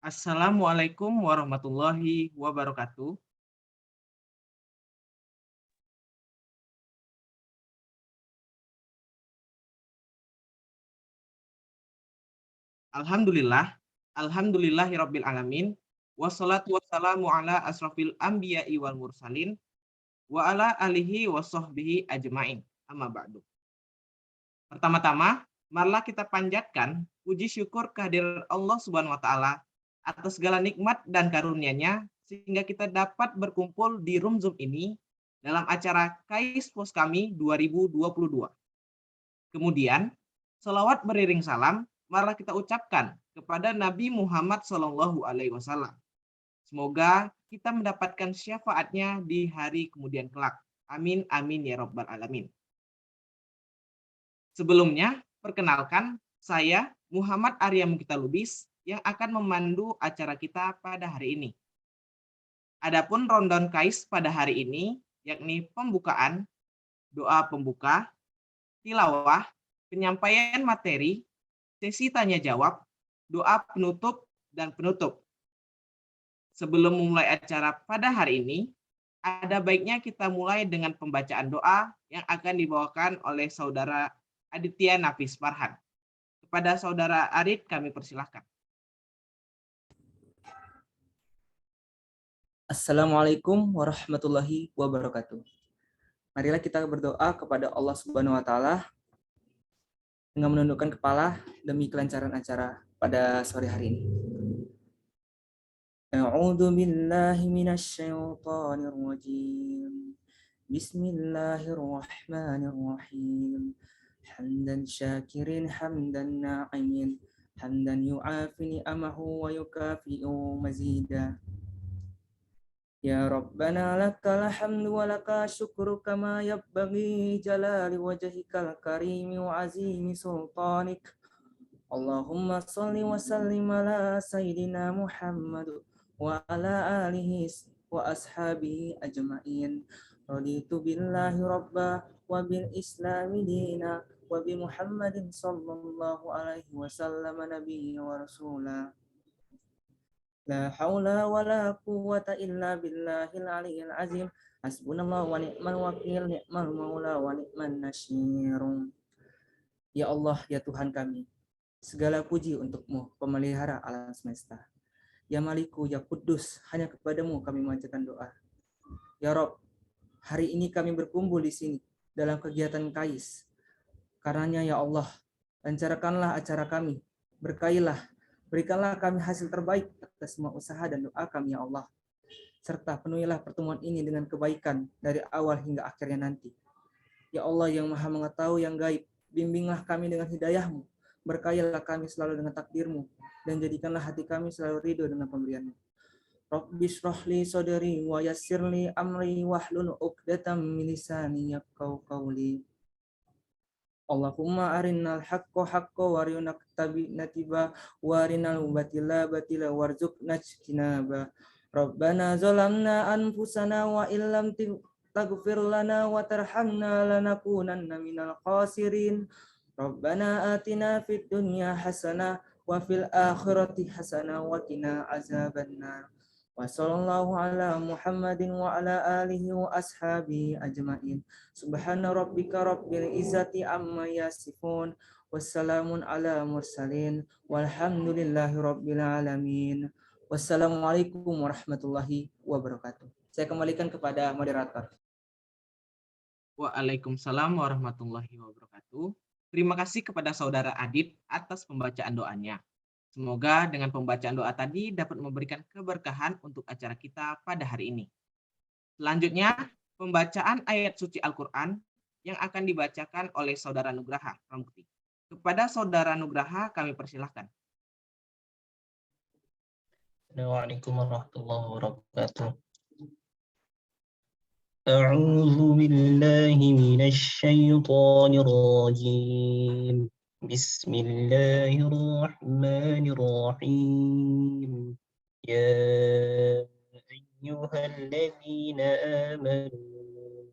Assalamualaikum warahmatullahi wabarakatuh. Alhamdulillah, alhamdulillahirabbil alamin. Wassalatu wassalamu ala asrofil anbiya'i wal mursalin wa ala alihi wa sahbihi ajmain. Amma ba'du. Pertama-tama, marilah kita panjatkan puji syukur kehadiran Allah Subhanahu wa taala atas segala nikmat dan karunia-Nya sehingga kita dapat berkumpul di room Zoom ini dalam acara KAIS Pos kami 2022. Kemudian, selawat beriring salam, marilah kita ucapkan kepada Nabi Muhammad SAW. Semoga kita mendapatkan syafaatnya di hari kemudian kelak. Amin, amin, ya Rabbal Alamin. Sebelumnya, perkenalkan, saya Muhammad Arya Mukita Lubis yang akan memandu acara kita pada hari ini. Adapun rundown KAIS pada hari ini, yakni pembukaan, doa pembuka, tilawah, penyampaian materi, sesi tanya jawab, doa penutup, dan penutup. Sebelum memulai acara pada hari ini, ada baiknya kita mulai dengan pembacaan doa yang akan dibawakan oleh Saudara Aditya Nafis Farhan. Kepada Saudara Arit kami persilahkan. Assalamualaikum warahmatullahi wabarakatuh. Marilah kita berdoa kepada Allah Subhanahu wa taala dengan menundukkan kepala demi kelancaran acara pada sore hari ini. A'udzu billahi minasyaitonir rajim. Bismillahirrahmanirrahim. Hamdan syakirin hamdan na'imin hamdan yu'afi ni'amahu wa yukafi'u mazida. Ya Rabbana lakal hamdu wa laka syukru kama yabbaghi jalali wajhikal karimi wa azimi sultanik. Allahumma salli wa sallim ala sayyidina Muhammad wa ala alihi wa ashabihi ajma'in. Raditu billahi rabba wa bil islami dina wa bi Muhammadin sallallahu alaihi wasallam nabiyya wa rasulah. La haula wa la quwwata illa billahil aliyyil azim. Hasbunallahu wa ni'mal wakil, ni'mal maula wa ni'man nasyir. Ya Allah, ya Tuhan kami, segala puji untukmu, pemelihara alam semesta. Ya Maliku, ya Kudus, hanya kepadamu kami memanjatkan doa. Ya Rob, hari ini kami berkumpul di sini dalam kegiatan KAIS. Karenanya ya Allah, lancarkanlah acara kami, berkailah, berikanlah kami hasil terbaik atas semua usaha dan doa kami ya Allah. Serta penuhilah pertemuan ini dengan kebaikan dari awal hingga akhirnya nanti. Ya Allah yang maha mengetahui yang gaib, bimbinglah kami dengan hidayahmu, berkailah kami selalu dengan takdirmu, dan jadikanlah hati kami selalu ridho dengan pemberianmu. Rabbi shrahli sadri wa yassirli amri wahlul 'uqdatam min lisani yafqahu qawli. Allahumma arinal haqqo haqqo warina natiba warinal batila batila warzuqna ijtinaba. Rabbana zalamna anfusana wa illam taghfir lana wa tarhamna lanakunanna minal khasirin. Rabbana atina fid dunya hasanah wa fil akhirati hasanah wa qina azabannar. Wa sallallahu ala Muhammadin wa ala alihi wa ashabihi ajma'in. Subhana rabbika rabbil izzati amma yasifun. Wassalamun ala mursalin. Walhamdulillahi rabbil alamin. Wassalamualaikum warahmatullahi wabarakatuh. Saya kembalikan kepada moderator. Waalaikumsalam warahmatullahi wabarakatuh. Terima kasih kepada Saudara Adit atas pembacaan doanya. Semoga dengan pembacaan doa tadi dapat memberikan keberkahan untuk acara kita pada hari ini. Selanjutnya, pembacaan ayat suci Al-Quran yang akan dibacakan oleh Saudara Nugraha Pramukti. Kepada Saudara Nugraha kami persilahkan. Assalamualaikum warahmatullahi wabarakatuh. A'udzu billahi minasy syaithanir rajim. Bismillahirrahmanirrahim. Ya ayyuhalladzina amanu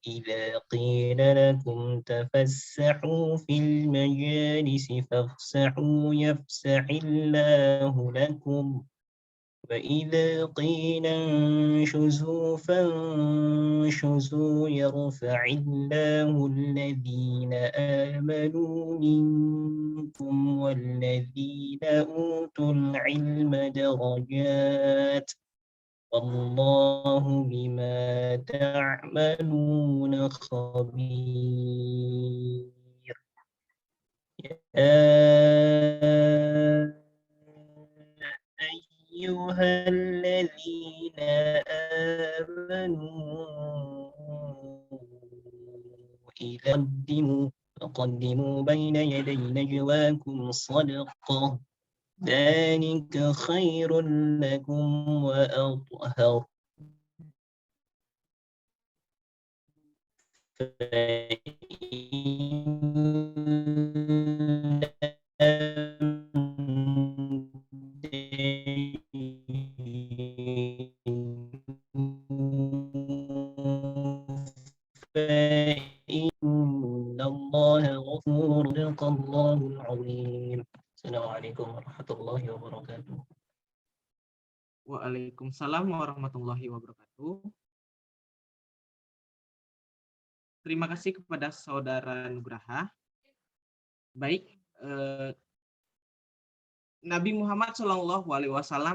وإذا قيل لكم تفسحوا في المجالس فافسحوا يفسح الله لكم وإذا قيل انشزوا فانشزوا يرفع الله الذين آمنوا منكم والذين أوتوا العلم درجات والله بما تعملون خبير أيها الذين آمنوا إذا قدموا بين يدي نجواكم صدقة ذلك خير لكم وأطهر فإن الله غفور صدق الله العظيم. السلام عليكم ورحمة الله وبركاته. Waalaikumsalam warahmatullahi wabarakatuh. Terima kasih kepada Saudara Nugraha. Baik, Nabi Muhammad SAW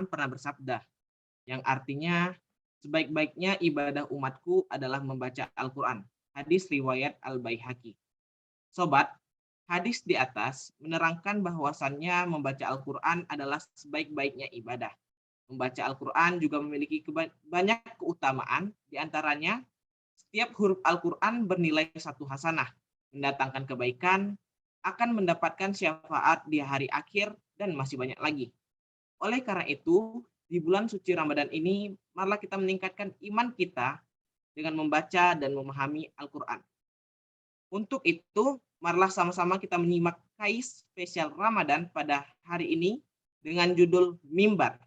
pernah bersabda, yang artinya sebaik-baiknya ibadah umatku adalah membaca Al-Quran. Hadis riwayat Al-Baihaqi. Sobat, hadis di atas menerangkan bahwasannya membaca Al-Quran adalah sebaik-baiknya ibadah. Membaca Al-Quran juga memiliki banyak keutamaan, diantaranya setiap huruf Al-Quran bernilai 1 hasanah, mendatangkan kebaikan, akan mendapatkan syafaat di hari akhir, dan masih banyak lagi. Oleh karena itu, di bulan suci Ramadan ini, marilah kita meningkatkan iman kita dengan membaca dan memahami Al-Quran. Untuk itu, marilah sama-sama kita menyimak KAIS spesial Ramadan pada hari ini dengan judul Mimbar,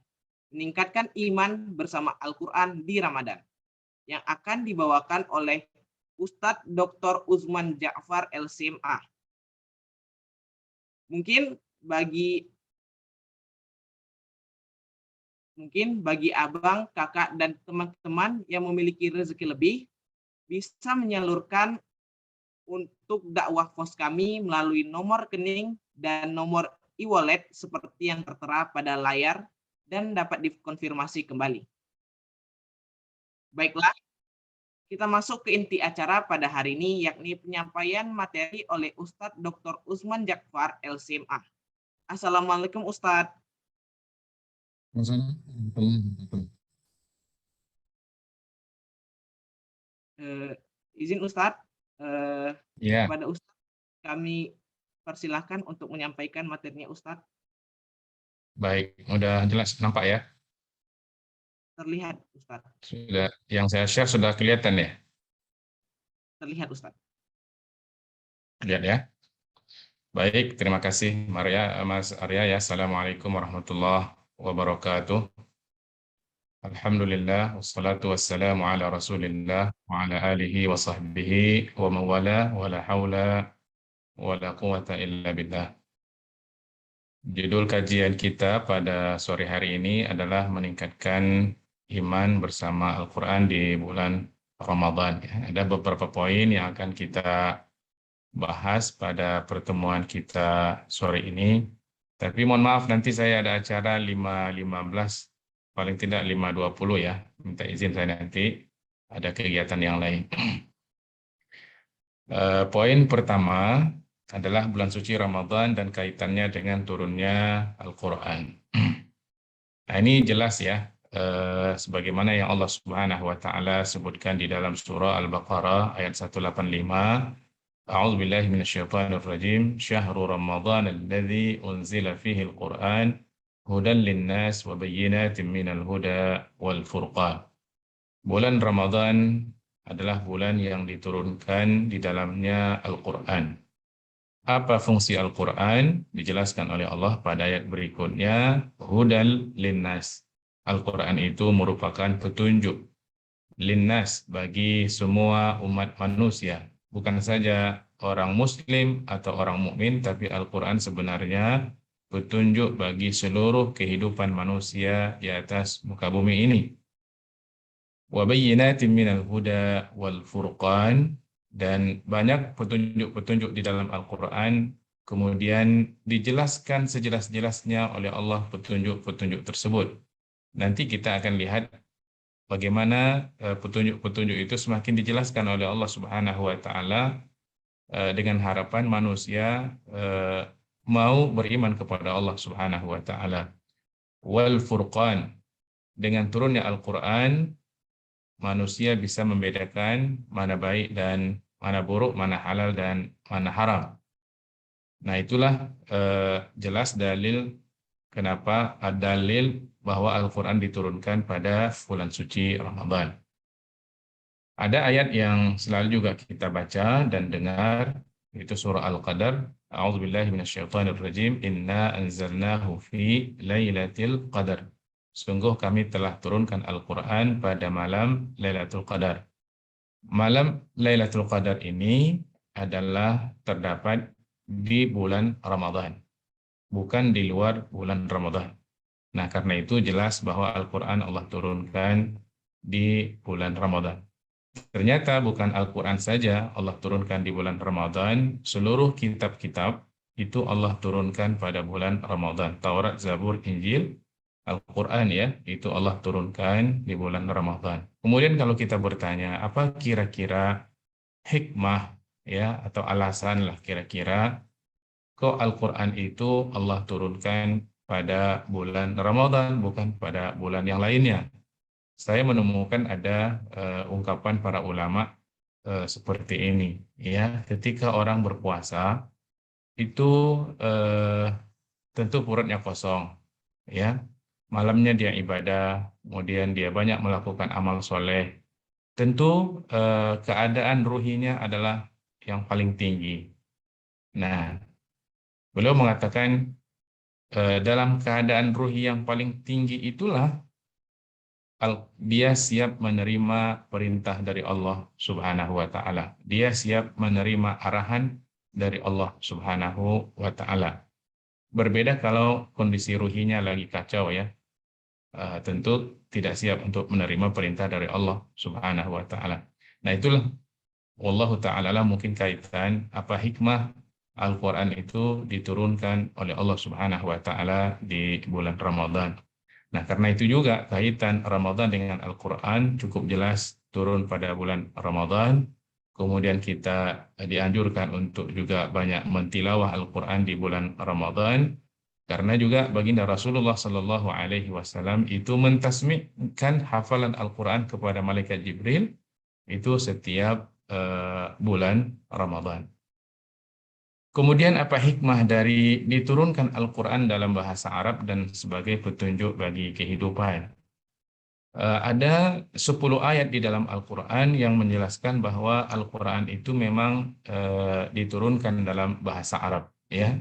meningkatkan iman bersama Al-Quran di Ramadan, yang akan dibawakan oleh Ustadz Dr. Uzman Ja'far LCMA. Mungkin bagi abang, kakak, dan teman-teman yang memiliki rezeki lebih, bisa menyalurkan untuk dakwah pos kami melalui nomor rekening dan nomor e-wallet seperti yang tertera pada layar dan dapat dikonfirmasi kembali. Baiklah, kita masuk ke inti acara pada hari ini, yakni penyampaian materi oleh Ustadz Dr. Uzman Ja'far LCMA. Assalamualaikum Ustadz. Izin Ustadz, kepada Ustadz kami persilahkan untuk menyampaikan materinya Ustadz. Baik, udah jelas nampak ya? Terlihat Ustadz. Sudah, yang saya share sudah kelihatan ya? Terlihat Ustadz. Lihat ya. Baik, terima kasih Mas Arya ya. Assalamualaikum warahmatullahi wabarakatuh. Alhamdulillah, wassalatu wassalamu ala rasulillah, wa ala alihi wa sahbihi, wa mawala, wa la hawla, wa la quwata illa billah. Judul kajian kita pada sore hari ini adalah meningkatkan iman bersama Al-Quran di bulan Ramadan. Ada beberapa poin yang akan kita bahas pada pertemuan kita sore ini. Tapi mohon maaf, nanti saya ada acara 5.15, paling tidak 5.20 ya. Minta izin saya nanti, ada kegiatan yang lain. Poin pertama adalah bulan suci Ramadan dan kaitannya dengan turunnya Al-Quran. Nah, ini jelas ya, sebagaimana yang Allah Subhanahu wa Ta'ala sebutkan di dalam surah Al-Baqarah ayat 185. A'udzu billahi minasyaitonir rajim. Syahrul Ramadan alladzi unzila fihi al-Qur'an hudan lin-nas wa bayyinatin minal huda wal furqan. Bulan Ramadan adalah bulan yang diturunkan di dalamnya Al-Qur'an. Apa fungsi Al-Quran? Dijelaskan oleh Allah pada ayat berikutnya, hudal linnas. Al-Quran itu merupakan petunjuk linnas, bagi semua umat manusia. Bukan saja orang muslim atau orang mukmin, tapi Al-Quran sebenarnya petunjuk bagi seluruh kehidupan manusia di atas muka bumi ini. Wa bayyinatin minal huda wal furqan, dan banyak petunjuk-petunjuk di dalam Al-Quran, kemudian dijelaskan sejelas-jelasnya oleh Allah petunjuk-petunjuk tersebut. Nanti kita akan lihat bagaimana petunjuk-petunjuk itu semakin dijelaskan oleh Allah Subhanahu wa taala dengan harapan manusia mau beriman kepada Allah Subhanahu wa taala. Wal furqan, dengan turunnya Al-Qur'an manusia bisa membedakan mana baik dan mana buruk, mana halal dan mana haram. Nah, itulah jelas dalil kenapa ada dalil bahwa Al-Quran diturunkan pada bulan suci Ramadan. Ada ayat yang selalu juga kita baca dan dengar, itu surah Al-Qadar. A'udzubillahi minasyaitonirrajim. Inna anzalnahu fi lailatul qadar. Sungguh kami telah turunkan Al-Quran pada malam Lailatul Qadar. Malam Lailatul Qadar ini adalah terdapat di bulan Ramadan, bukan di luar bulan Ramadan. Nah, karena itu jelas bahwa Al-Quran Allah turunkan di bulan Ramadan. Ternyata bukan Al-Quran saja Allah turunkan di bulan Ramadan, seluruh kitab-kitab itu Allah turunkan pada bulan Ramadan. Taurat, Zabur, Injil, Al-Quran ya, itu Allah turunkan di bulan Ramadan. Kemudian kalau kita bertanya, apa kira-kira hikmah ya, atau alasan lah kira-kira kok Al-Quran itu Allah turunkan pada bulan Ramadan, bukan pada bulan yang lainnya. Saya menemukan ada ungkapan para ulama seperti ini. Ya, ketika orang berpuasa, itu tentu perutnya kosong. Ya, malamnya dia ibadah, kemudian dia banyak melakukan amal soleh. Tentu keadaan ruhinya adalah yang paling tinggi. Nah, beliau mengatakan dalam keadaan ruhi yang paling tinggi itulah dia siap menerima perintah dari Allah Subhanahu wa taala. Dia siap menerima arahan dari Allah Subhanahu wa taala. Berbeda kalau kondisi ruhinya lagi kacau ya. Tentu tidak siap untuk menerima perintah dari Allah Subhanahu wa taala. Nah, itulah wallahu taala mungkin kaitan apa hikmah Al-Qur'an itu diturunkan oleh Allah Subhanahu wa taala di bulan Ramadan. Nah, karena itu juga kaitan Ramadan dengan Al-Qur'an cukup jelas turun pada bulan Ramadan. Kemudian kita dianjurkan untuk juga banyak mentilawah Al-Qur'an di bulan Ramadan. Karena juga baginda Rasulullah Shallallahu Alaihi Wasallam itu mentasmi'kan hafalan Al-Quran kepada malaikat Jibril itu setiap bulan Ramadan. Kemudian apa hikmah dari diturunkan Al-Quran dalam bahasa Arab dan sebagai petunjuk bagi kehidupan? Ada 10 ayat di dalam Al-Quran yang menjelaskan bahwa Al-Quran itu memang diturunkan dalam bahasa Arab, ya.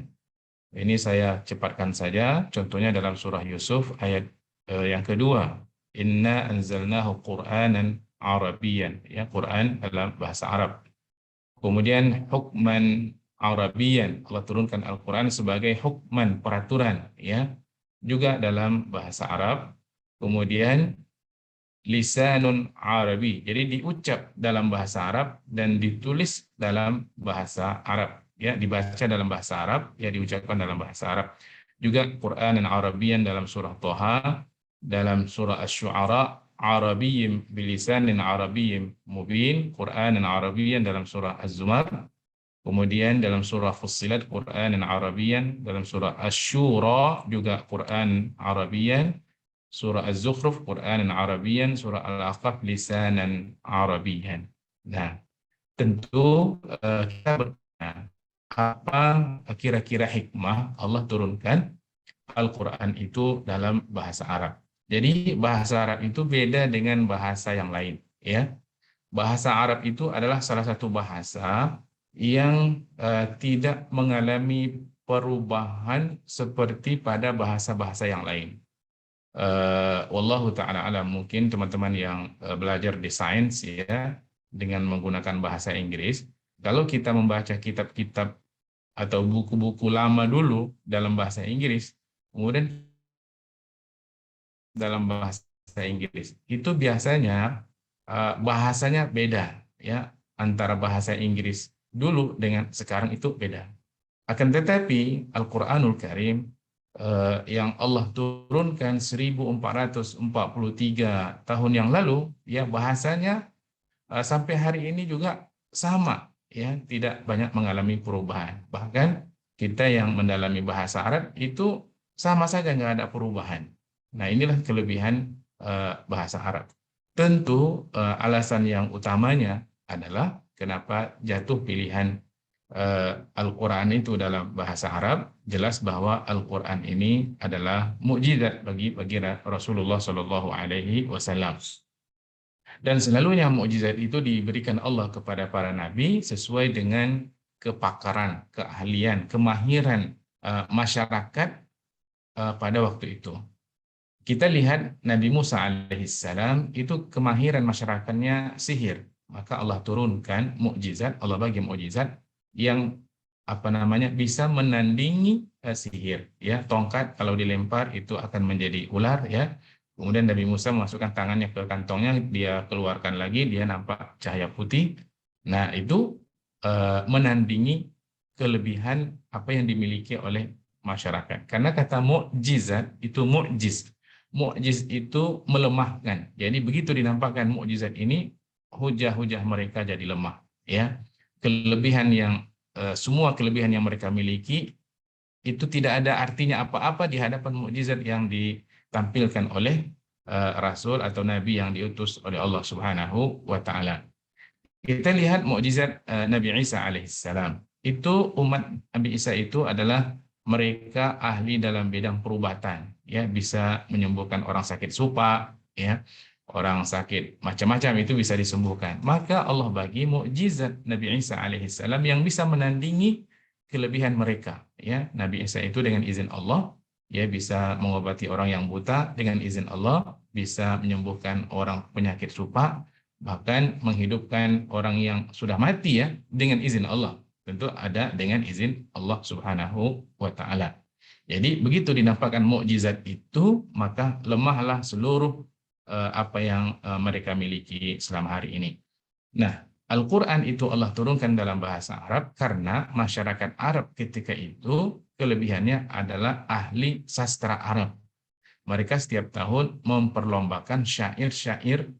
Ini saya cepatkan saja. Contohnya dalam surah Yusuf ayat yang kedua. Inna anzalnahu Qur'anan Arabiyan. Ya, Quran dalam bahasa Arab. Kemudian hukman Arabiyan. Allah turunkan Al-Quran sebagai hukman, peraturan. Ya, juga dalam bahasa Arab. Kemudian lisanun Arabi. Jadi diucap dalam bahasa Arab dan ditulis dalam bahasa Arab. Ya, dibaca dalam bahasa Arab, ya diucapkan dalam bahasa Arab. Juga Qur'anan Arabiyan dalam surah Thaha, dalam surah Asy-Syu'ara, Arabiyyim bilisanin Arabiyyim mubin, Qur'anan Arabiyan dalam surah Az-Zumar. Kemudian dalam surah Fussilat Qur'anan Arabiyan, dalam surah Asy-Syura juga Qur'an Arabiyan, surah Az-Zukhruf Qur'anan Arabiyan, surah Al-Ahqaf lisanan Arabiyan. Nah, tentu kita bertanya, apa kira-kira hikmah Allah turunkan Al-Quran itu dalam bahasa Arab. Jadi bahasa Arab itu beda dengan bahasa yang lain. Ya, bahasa Arab itu adalah salah satu bahasa yang tidak mengalami perubahan seperti pada bahasa-bahasa yang lain. wallahu ta'ala alam, mungkin teman-teman yang belajar di sains ya dengan menggunakan bahasa Inggris, kalau kita membaca kitab-kitab atau buku-buku lama dulu dalam bahasa Inggris, kemudian dalam bahasa Inggris itu biasanya bahasanya beda ya, antara bahasa Inggris dulu dengan sekarang itu beda. Akan tetapi Al-Qur'anul Karim yang Allah turunkan 1443 tahun yang lalu ya, bahasanya sampai hari ini juga sama ya, tidak banyak mengalami perubahan. Bahkan kita yang mendalami bahasa Arab itu sama saja, nggak ada perubahan. Nah, inilah kelebihan bahasa Arab. Tentu alasan yang utamanya adalah kenapa jatuh pilihan Al-Quran itu dalam bahasa Arab. Jelas bahwa Al-Quran ini adalah mukjizat bagi Rasulullah Shallallahu Alaihi Wasallam. Dan selalunya mukjizat itu diberikan Allah kepada para nabi sesuai dengan kepakaran, keahlian, kemahiran masyarakat pada waktu itu. Kita lihat Nabi Musa alaihissalam itu kemahiran masyarakatnya sihir, maka Allah turunkan mukjizat, Allah bagi mukjizat yang bisa menandingi sihir ya. Tongkat kalau dilempar itu akan menjadi ular ya. Kemudian Nabi Musa memasukkan tangannya ke kantongnya, dia keluarkan lagi, dia nampak cahaya putih. Nah, itu menandingi kelebihan apa yang dimiliki oleh masyarakat. Karena kata mukjizat itu mukjiz. Mukjiz itu melemahkan. Jadi begitu dinampakkan mukjizat ini, hujah-hujah mereka jadi lemah ya. Semua kelebihan yang mereka miliki itu tidak ada artinya apa-apa di hadapan mukjizat yang ditampilkan oleh Rasul atau Nabi yang diutus oleh Allah Subhanahu wa Ta'ala. Kita lihat mukjizat Nabi Isa alaihissalam. Itu umat Nabi Isa itu adalah mereka ahli dalam bidang perubatan, ya, bisa menyembuhkan orang sakit supa, ya, orang sakit macam-macam itu bisa disembuhkan. Maka Allah bagi mukjizat Nabi Isa alaihissalam yang bisa menandingi kelebihan mereka. Ya, Nabi Isa itu dengan izin Allah, ya, bisa mengobati orang yang buta dengan izin Allah, bisa menyembuhkan orang penyakit supa, bahkan menghidupkan orang yang sudah mati ya dengan izin Allah. Tentu ada dengan izin Allah Subhanahu wa Ta'ala. Jadi begitu dinampakkan mukjizat itu, maka lemahlah seluruh apa yang mereka miliki selama hari ini. Nah, Al-Quran itu Allah turunkan dalam bahasa Arab karena masyarakat Arab ketika itu kelebihannya adalah ahli sastra Arab. Mereka setiap tahun memperlombakan syair-syair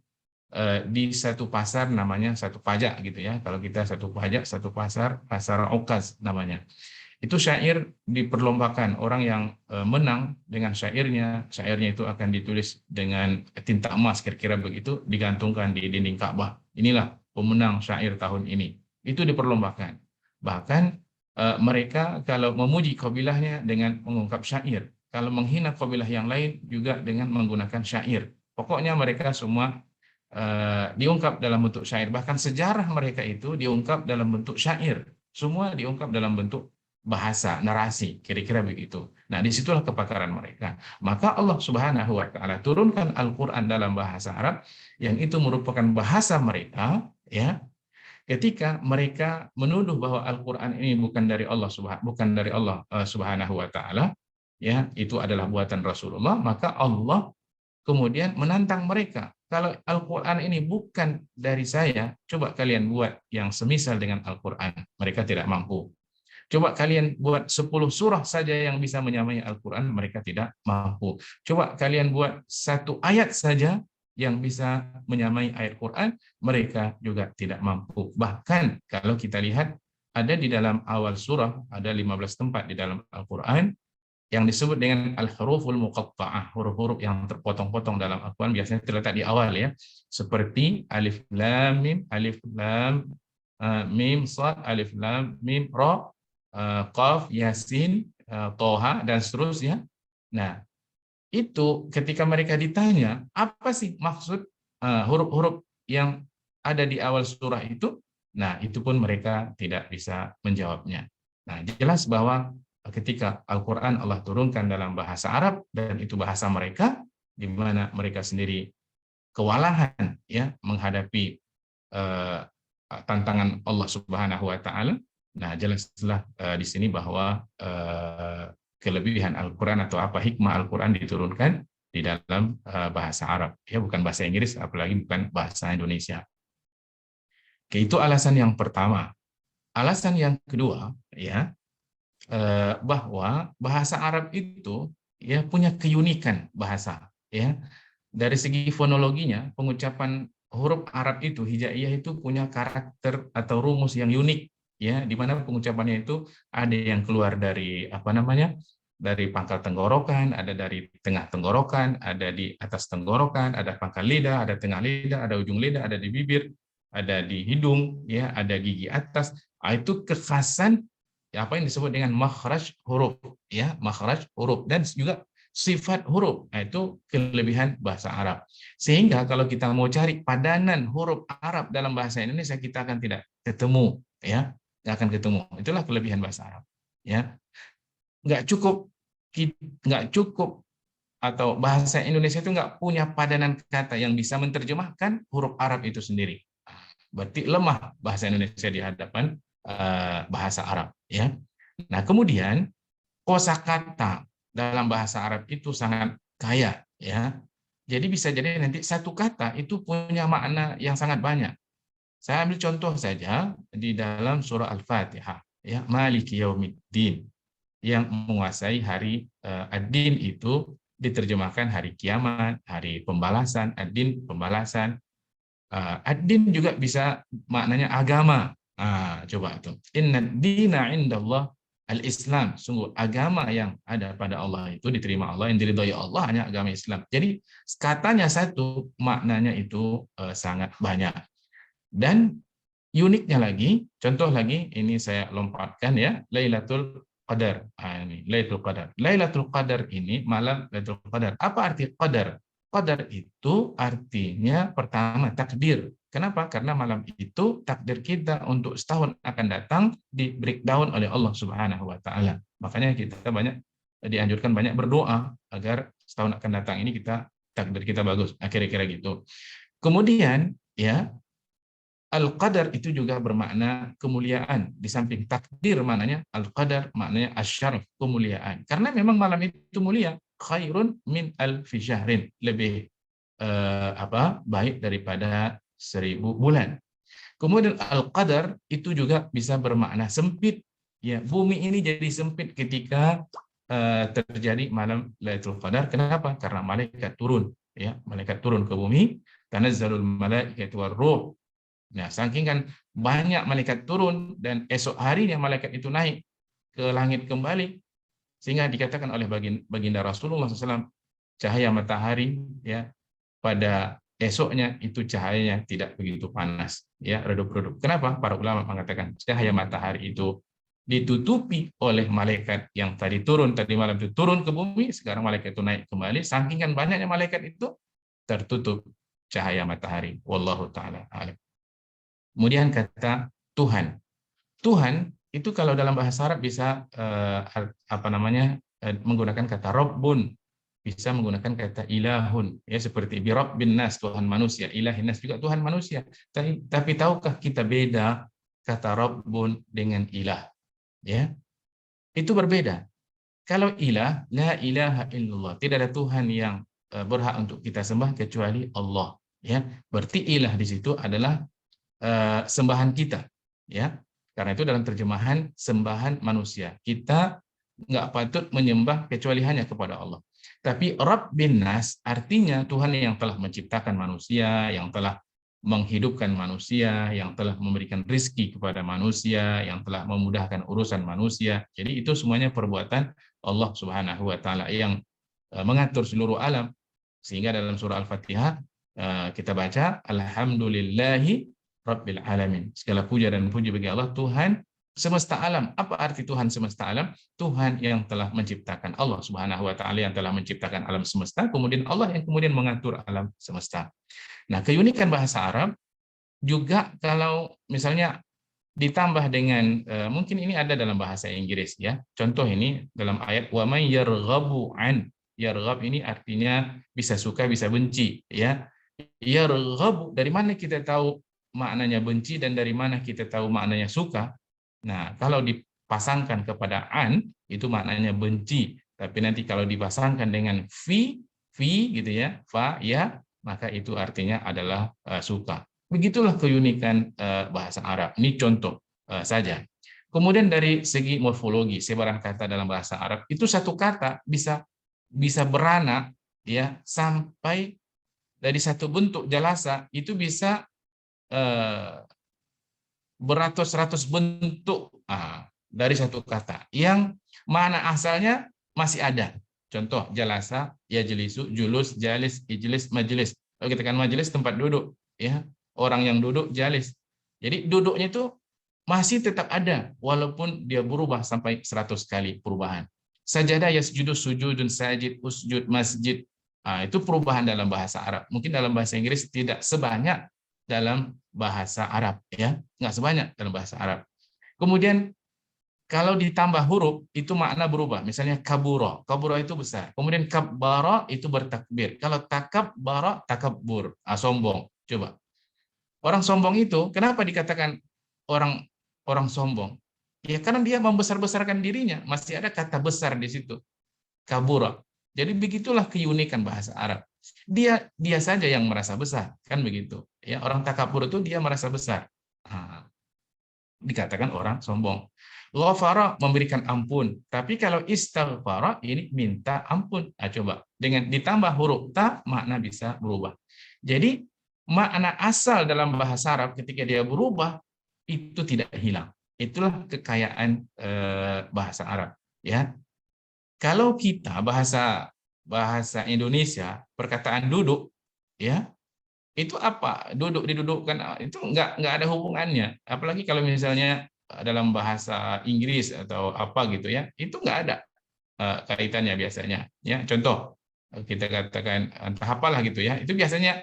di satu pasar, namanya satu pajak gitu ya. Kalau kita satu pajak, satu pasar, pasar Okaz namanya. Itu syair diperlombakan, orang yang menang dengan syairnya itu akan ditulis dengan tinta emas, kira-kira begitu, digantungkan di dinding Ka'bah. Inilah pemenang syair tahun ini. Itu diperlombakan. Bahkan mereka kalau memuji qabilahnya dengan mengungkap syair, kalau menghina qabilah yang lain juga dengan menggunakan syair. Pokoknya mereka semua diungkap dalam bentuk syair. Bahkan sejarah mereka itu diungkap dalam bentuk syair. Semua diungkap dalam bentuk bahasa, narasi, kira-kira begitu. Nah, disitulah kepakaran mereka. Maka Allah Subhanahu wa Ta'ala turunkan Al-Quran dalam bahasa Arab yang itu merupakan bahasa mereka, ya. Ketika mereka menuduh bahwa Al-Quran ini bukan dari Allah Subhanahu wa Ta'ala, ya, itu adalah buatan Rasulullah, maka Allah kemudian menantang mereka. Kalau Al-Quran ini bukan dari saya, coba kalian buat yang semisal dengan Al-Quran. Mereka tidak mampu. Coba kalian buat 10 surah saja yang bisa menyamai Al-Quran, mereka tidak mampu. Coba kalian buat 1 ayat saja yang bisa menyamai ayat Quran, mereka juga tidak mampu. Bahkan kalau kita lihat, ada di dalam awal surah, ada 15 tempat di dalam Al-Quran, yang disebut dengan al-huruful muqatta'ah, huruf-huruf yang terpotong-potong dalam Al-Quran biasanya terletak di awal ya, seperti alif lam mim sad, alif lam mim ra, qaf yasin, toha dan seterusnya. Nah, itu ketika mereka ditanya apa sih maksud huruf-huruf yang ada di awal surah itu, nah itu pun mereka tidak bisa menjawabnya. Nah, jelas bahwa ketika Al-Quran Allah turunkan dalam bahasa Arab dan itu bahasa mereka, di mana mereka sendiri kewalahan ya menghadapi tantangan Allah Subhanahu wa taala. Nah, jelaslah di sini bahwa kelebihan Al-Qur'an atau apa hikmah Al-Qur'an diturunkan di dalam bahasa Arab, ya bukan bahasa Inggris, apalagi bukan bahasa Indonesia. Oke, itu alasan yang pertama. Alasan yang kedua, ya, bahwa bahasa Arab itu ya punya keunikan bahasa, ya. Dari segi fonologinya, pengucapan huruf Arab itu, hijaiyah itu punya karakter atau rumus yang unik, ya, di mana pengucapannya itu ada yang keluar dari dari pangkal tenggorokan, ada dari tengah tenggorokan, ada di atas tenggorokan, ada pangkal lidah, ada tengah lidah, ada ujung lidah, ada di bibir, ada di hidung, ya, ada gigi atas. Itu kekhasan ya, apa yang disebut dengan makhraj huruf, ya, makhraj huruf, dan juga sifat huruf. Nah, itu kelebihan bahasa Arab. Sehingga kalau kita mau cari padanan huruf Arab dalam bahasa Indonesia, kita akan tidak ketemu, ya, nggak akan ketemu. Itulah kelebihan bahasa Arab, ya. Nggak cukup atau bahasa Indonesia itu nggak punya padanan kata yang bisa menerjemahkan huruf Arab itu sendiri. Berarti lemah bahasa Indonesia di hadapan bahasa Arab, ya. Nah, kemudian kosakata dalam bahasa Arab itu sangat kaya, ya. Jadi bisa jadi nanti satu kata itu punya makna yang sangat banyak. Saya ambil contoh saja di dalam surah Al-Fatihah, ya, Maliki Yaumiddin, yang menguasai hari ad-din itu diterjemahkan hari kiamat, hari pembalasan, ad-din pembalasan. Ad-din juga bisa maknanya agama. Coba tuh. Inna dina indallah al-Islam. Sungguh agama yang ada pada Allah itu diterima Allah, yang diridhai Allah hanya agama Islam. Jadi katanya satu, maknanya itu sangat banyak. Dan uniknya lagi, contoh lagi, ini saya lompatkan ya, Lailatul Qadar. Ini Lailatul Qadar. Lailatul Qadar ini malam Lailatul Qadar. Apa arti Qadar? Qadar itu artinya pertama takdir. Kenapa? Karena malam itu takdir kita untuk setahun akan datang di breakdown oleh Allah Subhanahu wa taala. Makanya kita dianjurkan banyak berdoa agar setahun akan datang ini takdir kita bagus. Kira-kira gitu. Kemudian ya, Al-Qadar itu juga bermakna kemuliaan. Di samping takdir maknanya, Al-Qadar maknanya asyaraf, kemuliaan. Karena memang malam itu mulia. Khairun min alfi syahrin. Lebih baik daripada 1000 bulan. Kemudian Al-Qadar itu juga bisa bermakna sempit. Ya, bumi ini jadi sempit ketika terjadi malam Lailatul Qadar. Kenapa? Karena malaikat turun. Ya, malaikat turun ke bumi. Tanazzalul malaikatu war-ruh. Nah, saking kan banyak malaikat turun dan esok harinya malaikat itu naik ke langit kembali, sehingga dikatakan oleh baginda Rasulullah SAW, cahaya matahari ya pada esoknya itu cahayanya tidak begitu panas, ya, redup-redup. Kenapa? Para ulama mengatakan cahaya matahari itu ditutupi oleh malaikat yang tadi malam itu turun ke bumi, sekarang malaikat itu naik kembali, saking kan banyaknya malaikat itu tertutup cahaya matahari. Wallahu taala alam. Kemudian kata Tuhan. Tuhan itu kalau dalam bahasa Arab bisa menggunakan kata Rabbun, bisa menggunakan kata ilahun, ya, seperti bi rabbin nas, Tuhan manusia, ilahin nas juga Tuhan manusia. Tapi tahukah kita beda kata Rabbun dengan ilah? Ya. Itu berbeda. Kalau ilah, la ilaha illallah, tidak ada Tuhan yang berhak untuk kita sembah kecuali Allah, ya. Berarti ilah di situ adalah sembahan kita, ya, karena itu dalam terjemahan sembahan manusia, kita nggak patut menyembah kecuali hanya kepada Allah. Tapi Rabbin Nas artinya Tuhan yang telah menciptakan manusia, yang telah menghidupkan manusia, yang telah memberikan rizki kepada manusia, yang telah memudahkan urusan manusia. Jadi itu semuanya perbuatan Allah Subhanahu wa taala yang mengatur seluruh alam. Sehingga dalam surah Al-Fatihah kita baca alhamdulillahi Rabbil alamin. Segala puja dan puji bagi Allah, Tuhan semesta alam. Apa arti Tuhan semesta alam? Tuhan yang telah menciptakan, Allah Subhanahu wa taala yang telah menciptakan alam semesta, kemudian Allah yang kemudian mengatur alam semesta. Nah, keunikan bahasa Arab juga kalau misalnya ditambah dengan mungkin ini ada dalam bahasa Inggris, ya. Contoh ini dalam ayat wa may yarghabu an Yarghab ini artinya bisa suka, bisa benci, ya. Yarghab, dari mana kita tahu maknanya benci dan dari mana kita tahu maknanya suka? Nah, kalau dipasangkan kepada an, itu maknanya benci. Tapi nanti kalau dipasangkan dengan fi gitu ya, fa, ya, maka itu artinya adalah suka. Begitulah keunikan bahasa Arab. Ini contoh saja. Kemudian dari segi morfologi, sebaran kata dalam bahasa Arab, itu satu kata bisa beranak ya sampai dari satu bentuk jalasa itu bisa beratus-ratus bentuk dari satu kata yang mana asalnya masih ada. Contoh jalasa, yajlisu, julus, jalis, ijlis, majlis. Kalau kita kan majlis tempat duduk, ya orang yang duduk jalis. Jadi duduknya itu masih tetap ada walaupun dia berubah sampai 100 kali perubahan. Sajadah yasjudu, sujudun, sajid, usjud, masjid. Itu perubahan dalam bahasa Arab. Mungkin dalam bahasa Inggris tidak sebanyak dalam bahasa Arab, ya, nggak sebanyak dalam bahasa Arab. Kemudian kalau ditambah huruf itu makna berubah. Misalnya kaburo, kaburo itu besar. Kemudian kabbara itu bertakbir. Kalau takabbara, takabbur, sombong. Coba orang sombong itu kenapa dikatakan orang sombong? Ya karena dia membesar-besarkan dirinya. Masih ada kata besar di situ. Kabura. Jadi begitulah keunikan bahasa Arab. Dia saja yang merasa besar, kan begitu. Ya, orang takabur itu dia merasa besar. Dikatakan orang sombong. Ghafara memberikan ampun, tapi kalau istaghfara ini minta ampun. Coba dengan ditambah huruf ta makna bisa berubah. Jadi makna asal dalam bahasa Arab ketika dia berubah itu tidak hilang. Itulah kekayaan bahasa Arab, ya. Kalau kita bahasa Indonesia perkataan duduk, ya itu apa? Duduk didudukkan itu nggak ada hubungannya. Apalagi kalau misalnya dalam bahasa Inggris atau apa gitu ya, itu nggak ada kaitannya biasanya. Ya contoh kita katakan entah apalah gitu ya, itu biasanya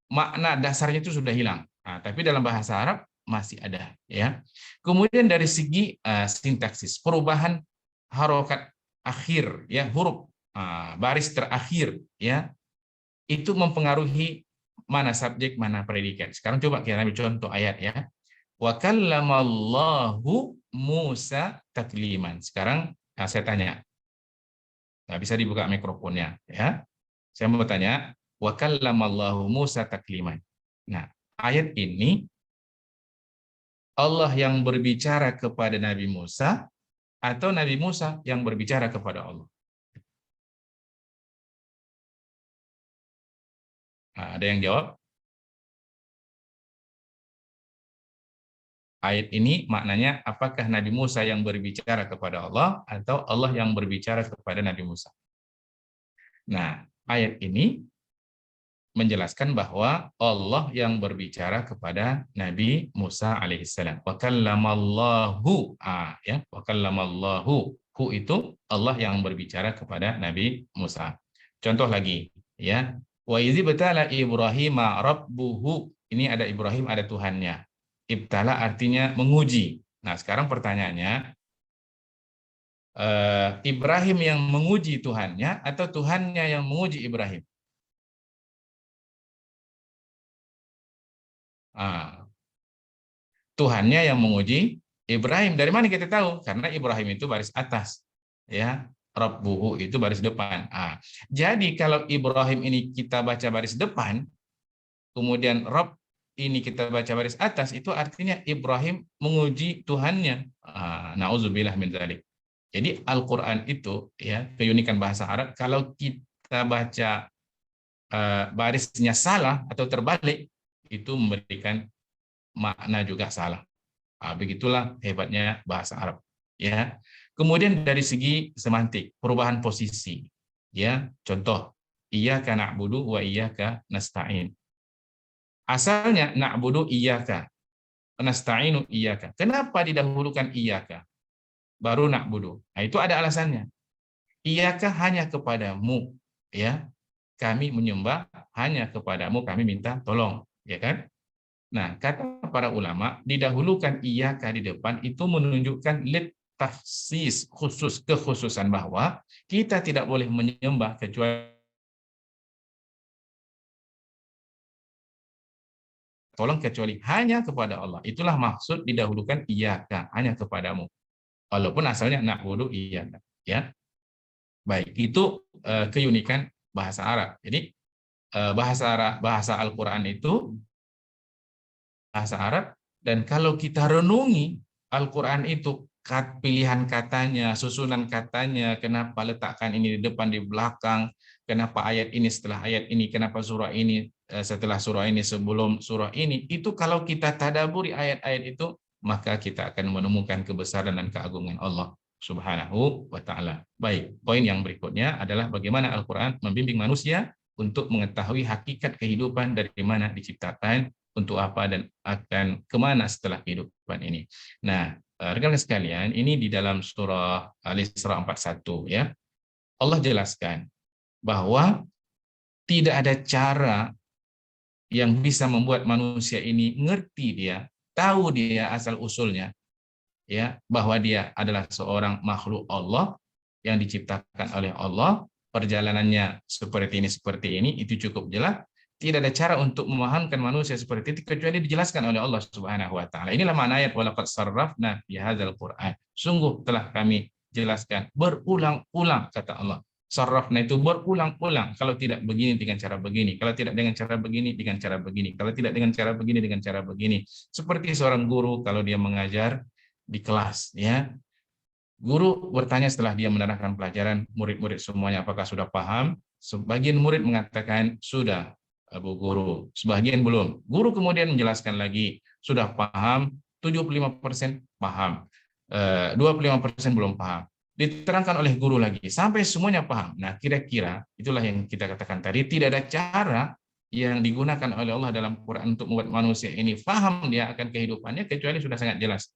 makna dasarnya itu sudah hilang. Tapi dalam bahasa Arab masih ada. Ya. Kemudian dari segi sintaksis, perubahan harokat akhir ya huruf baris terakhir ya itu mempengaruhi mana subjek mana predikat. Sekarang coba kita ambil contoh ayat ya. Wa kallamallahu Musa takliman. Sekarang saya tanya. Bisa dibuka mikrofonnya ya. Saya mau tanya wa kallamallahu Musa takliman. Nah, ayat ini Allah yang berbicara kepada Nabi Musa atau Nabi Musa yang berbicara kepada Allah? Ada yang jawab? Ayat ini maknanya apakah Nabi Musa yang berbicara kepada Allah atau Allah yang berbicara kepada Nabi Musa? Nah, ayat ini menjelaskan bahwa Allah yang berbicara kepada Nabi Musa alaihissalam. Wa kallamallahu, ya, wa kallamallahu. Hu itu Allah yang berbicara kepada Nabi Musa. Contoh lagi, ya. Wa idzi batala Ibrahim rabbuhu. Ini ada Ibrahim, ada Tuhannya. Ibtala artinya menguji. Nah, sekarang pertanyaannya, Ibrahim yang menguji Tuhannya atau Tuhannya yang menguji Ibrahim? Tuhannya yang menguji Ibrahim. Dari mana kita tahu? Karena Ibrahim itu baris atas, ya. Rabbuhu itu baris depan. Jadi kalau Ibrahim ini kita baca baris depan, kemudian Rabb ini kita baca baris atas, itu artinya Ibrahim menguji Tuhannya. Nauzubillah min dzalik. Jadi Al-Qur'an itu ya keunikan bahasa Arab, kalau kita baca barisnya salah atau terbalik, itu memberikan makna juga salah. Begitulah hebatnya bahasa Arab. Ya. Kemudian dari segi semantik, perubahan posisi. Ya, contoh, iyyaka na'budu wa iyyaka nasta'in. Asalnya na'budu iyyaka, nasta'inu iyyaka. Kenapa didahulukan iyyaka? Baru na'budu. Itu ada alasannya. Iyyaka hanya kepadamu, ya. Kami menyembah hanya kepadamu, kami minta tolong, ya kan? Nah, kata para ulama, didahulukan iyyaka di depan itu menunjukkan tahsis, kekhususan bahwa kita tidak boleh menyembah kecuali hanya kepada Allah. Itulah maksud didahulukan iyyaka, hanya kepadamu. Walaupun asalnya na'budu iyyaka, ya. Baik, itu keunikan bahasa Arab. Jadi bahasa Al-Qur'an itu bahasa Arab, dan kalau kita renungi Al-Qur'an itu pilihan katanya, susunan katanya, kenapa letakkan ini di depan di belakang, kenapa ayat ini setelah ayat ini, kenapa surah ini setelah surah ini, sebelum surah ini, itu kalau kita tadaburi ayat-ayat itu, maka kita akan menemukan kebesaran dan keagungan Allah Subhanahu wa ta'ala. Baik, poin yang berikutnya adalah bagaimana Al-Quran membimbing manusia untuk mengetahui hakikat kehidupan, dari mana diciptakan, untuk apa, dan akan kemana setelah kehidupan ini. Nah, rekan-rekan sekalian, ini di dalam surah Al-Isra 41 ya. Allah jelaskan bahwa tidak ada cara yang bisa membuat manusia ini ngerti dia, tahu dia asal usulnya, ya, bahwa dia adalah seorang makhluk Allah yang diciptakan oleh Allah, perjalanannya seperti ini, itu cukup jelas. Tidak ada cara untuk memahamkan manusia seperti itu kecuali dijelaskan oleh Allah Subhanahu wa taala. Inilah makna ayat walaqad sarrafna fi hadzal Qur'an. Sungguh telah kami jelaskan berulang-ulang, kata Allah. Sarrafna itu berulang-ulang. Kalau tidak begini dengan cara begini, kalau tidak dengan cara begini dengan cara begini, kalau tidak dengan cara begini dengan cara begini. Seperti seorang guru kalau dia mengajar di kelas, ya. Guru bertanya setelah dia menerangkan pelajaran, murid-murid semuanya apakah sudah paham? Sebagian murid mengatakan sudah, Bu Guru. Sebagian belum. Guru kemudian menjelaskan lagi, sudah paham, 75% paham, 25% belum paham. Diterangkan oleh guru lagi, sampai semuanya paham. Nah, kira-kira itulah yang kita katakan tadi, tidak ada cara yang digunakan oleh Allah dalam Quran untuk membuat manusia ini paham dia akan kehidupannya, kecuali sudah sangat jelas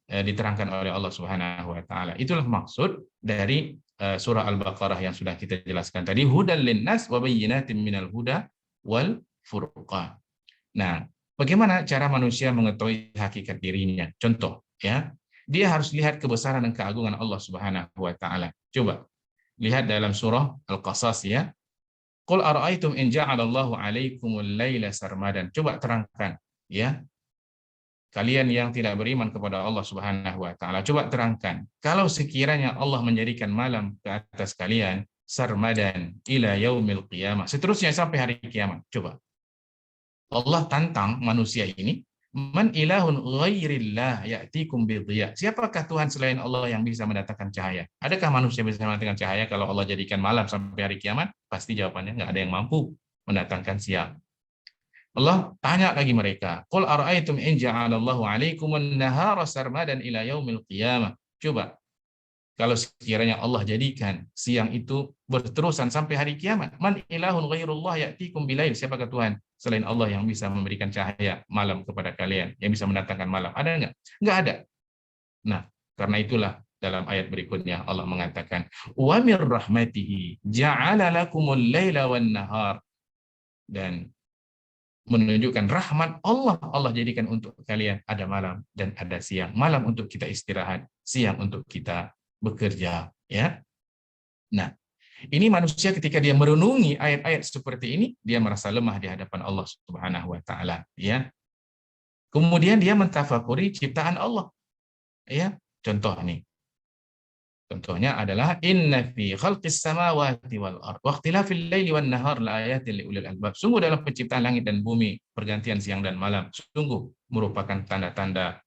diterangkan oleh Allah Subhanahu wa taala. Itulah maksud dari surah Al-Baqarah yang sudah kita jelaskan tadi, hudal linnas wa bayyinatin minal huda wal furqan. Nah, bagaimana cara manusia mengetahui hakikat dirinya? Contoh, ya. Dia harus lihat kebesaran dan keagungan Allah Subhanahu wa taala. Coba lihat dalam surah Al-Qasas, ya. Qul ara'aytum in ja'alallahu 'alaikumul laila sarmadan. Coba terangkan, ya. Kalian yang tidak beriman kepada Allah Subhanahu wa taala, coba terangkan, kalau sekiranya Allah menjadikan malam ke atas kalian sarmadan ila yaumil qiyamah, seterusnya sampai hari kiamat. Coba Allah tantang manusia ini, man ilahun ghairillah ya'tikum bidhiya. Siapakah Tuhan selain Allah yang bisa mendatangkan cahaya? Adakah manusia bisa mendatangkan cahaya kalau Allah jadikan malam sampai hari kiamat? Pasti jawabannya nggak ada yang mampu mendatangkan siang. Allah tanya lagi mereka, qul ara'aytum in ja'alallahu 'alaikumun nahara sarmadan ila yaumil qiyamah. Coba kalau sekiranya Allah jadikan siang itu berterusan sampai hari kiamat, man ilahun ghairullah ya'tikum bilail. Siapakah Tuhan selain Allah yang bisa memberikan cahaya malam kepada kalian, yang bisa mendatangkan malam? Ada enggak? Enggak ada. Nah, karena itulah dalam ayat berikutnya Allah mengatakan, wa mir rahmatihi ja'ala lakumul laila wan nahar. Dan menunjukkan rahmat Allah, Allah jadikan untuk kalian ada malam dan ada siang. Malam untuk kita istirahat, siang untuk kita bekerja, ya. Nah, ini manusia ketika dia merenungi ayat-ayat seperti ini, dia merasa lemah di hadapan Allah Subhanahu wa taala, ya. Kemudian dia mentafakuri ciptaan Allah, ya. Contohnya adalah inna fi khalqis samawati wal ardh wa ikhtilafil laili wan nahar laayatin liulil albab. Sungguh dalam penciptaan langit dan bumi, pergantian siang dan malam, sungguh merupakan tanda-tanda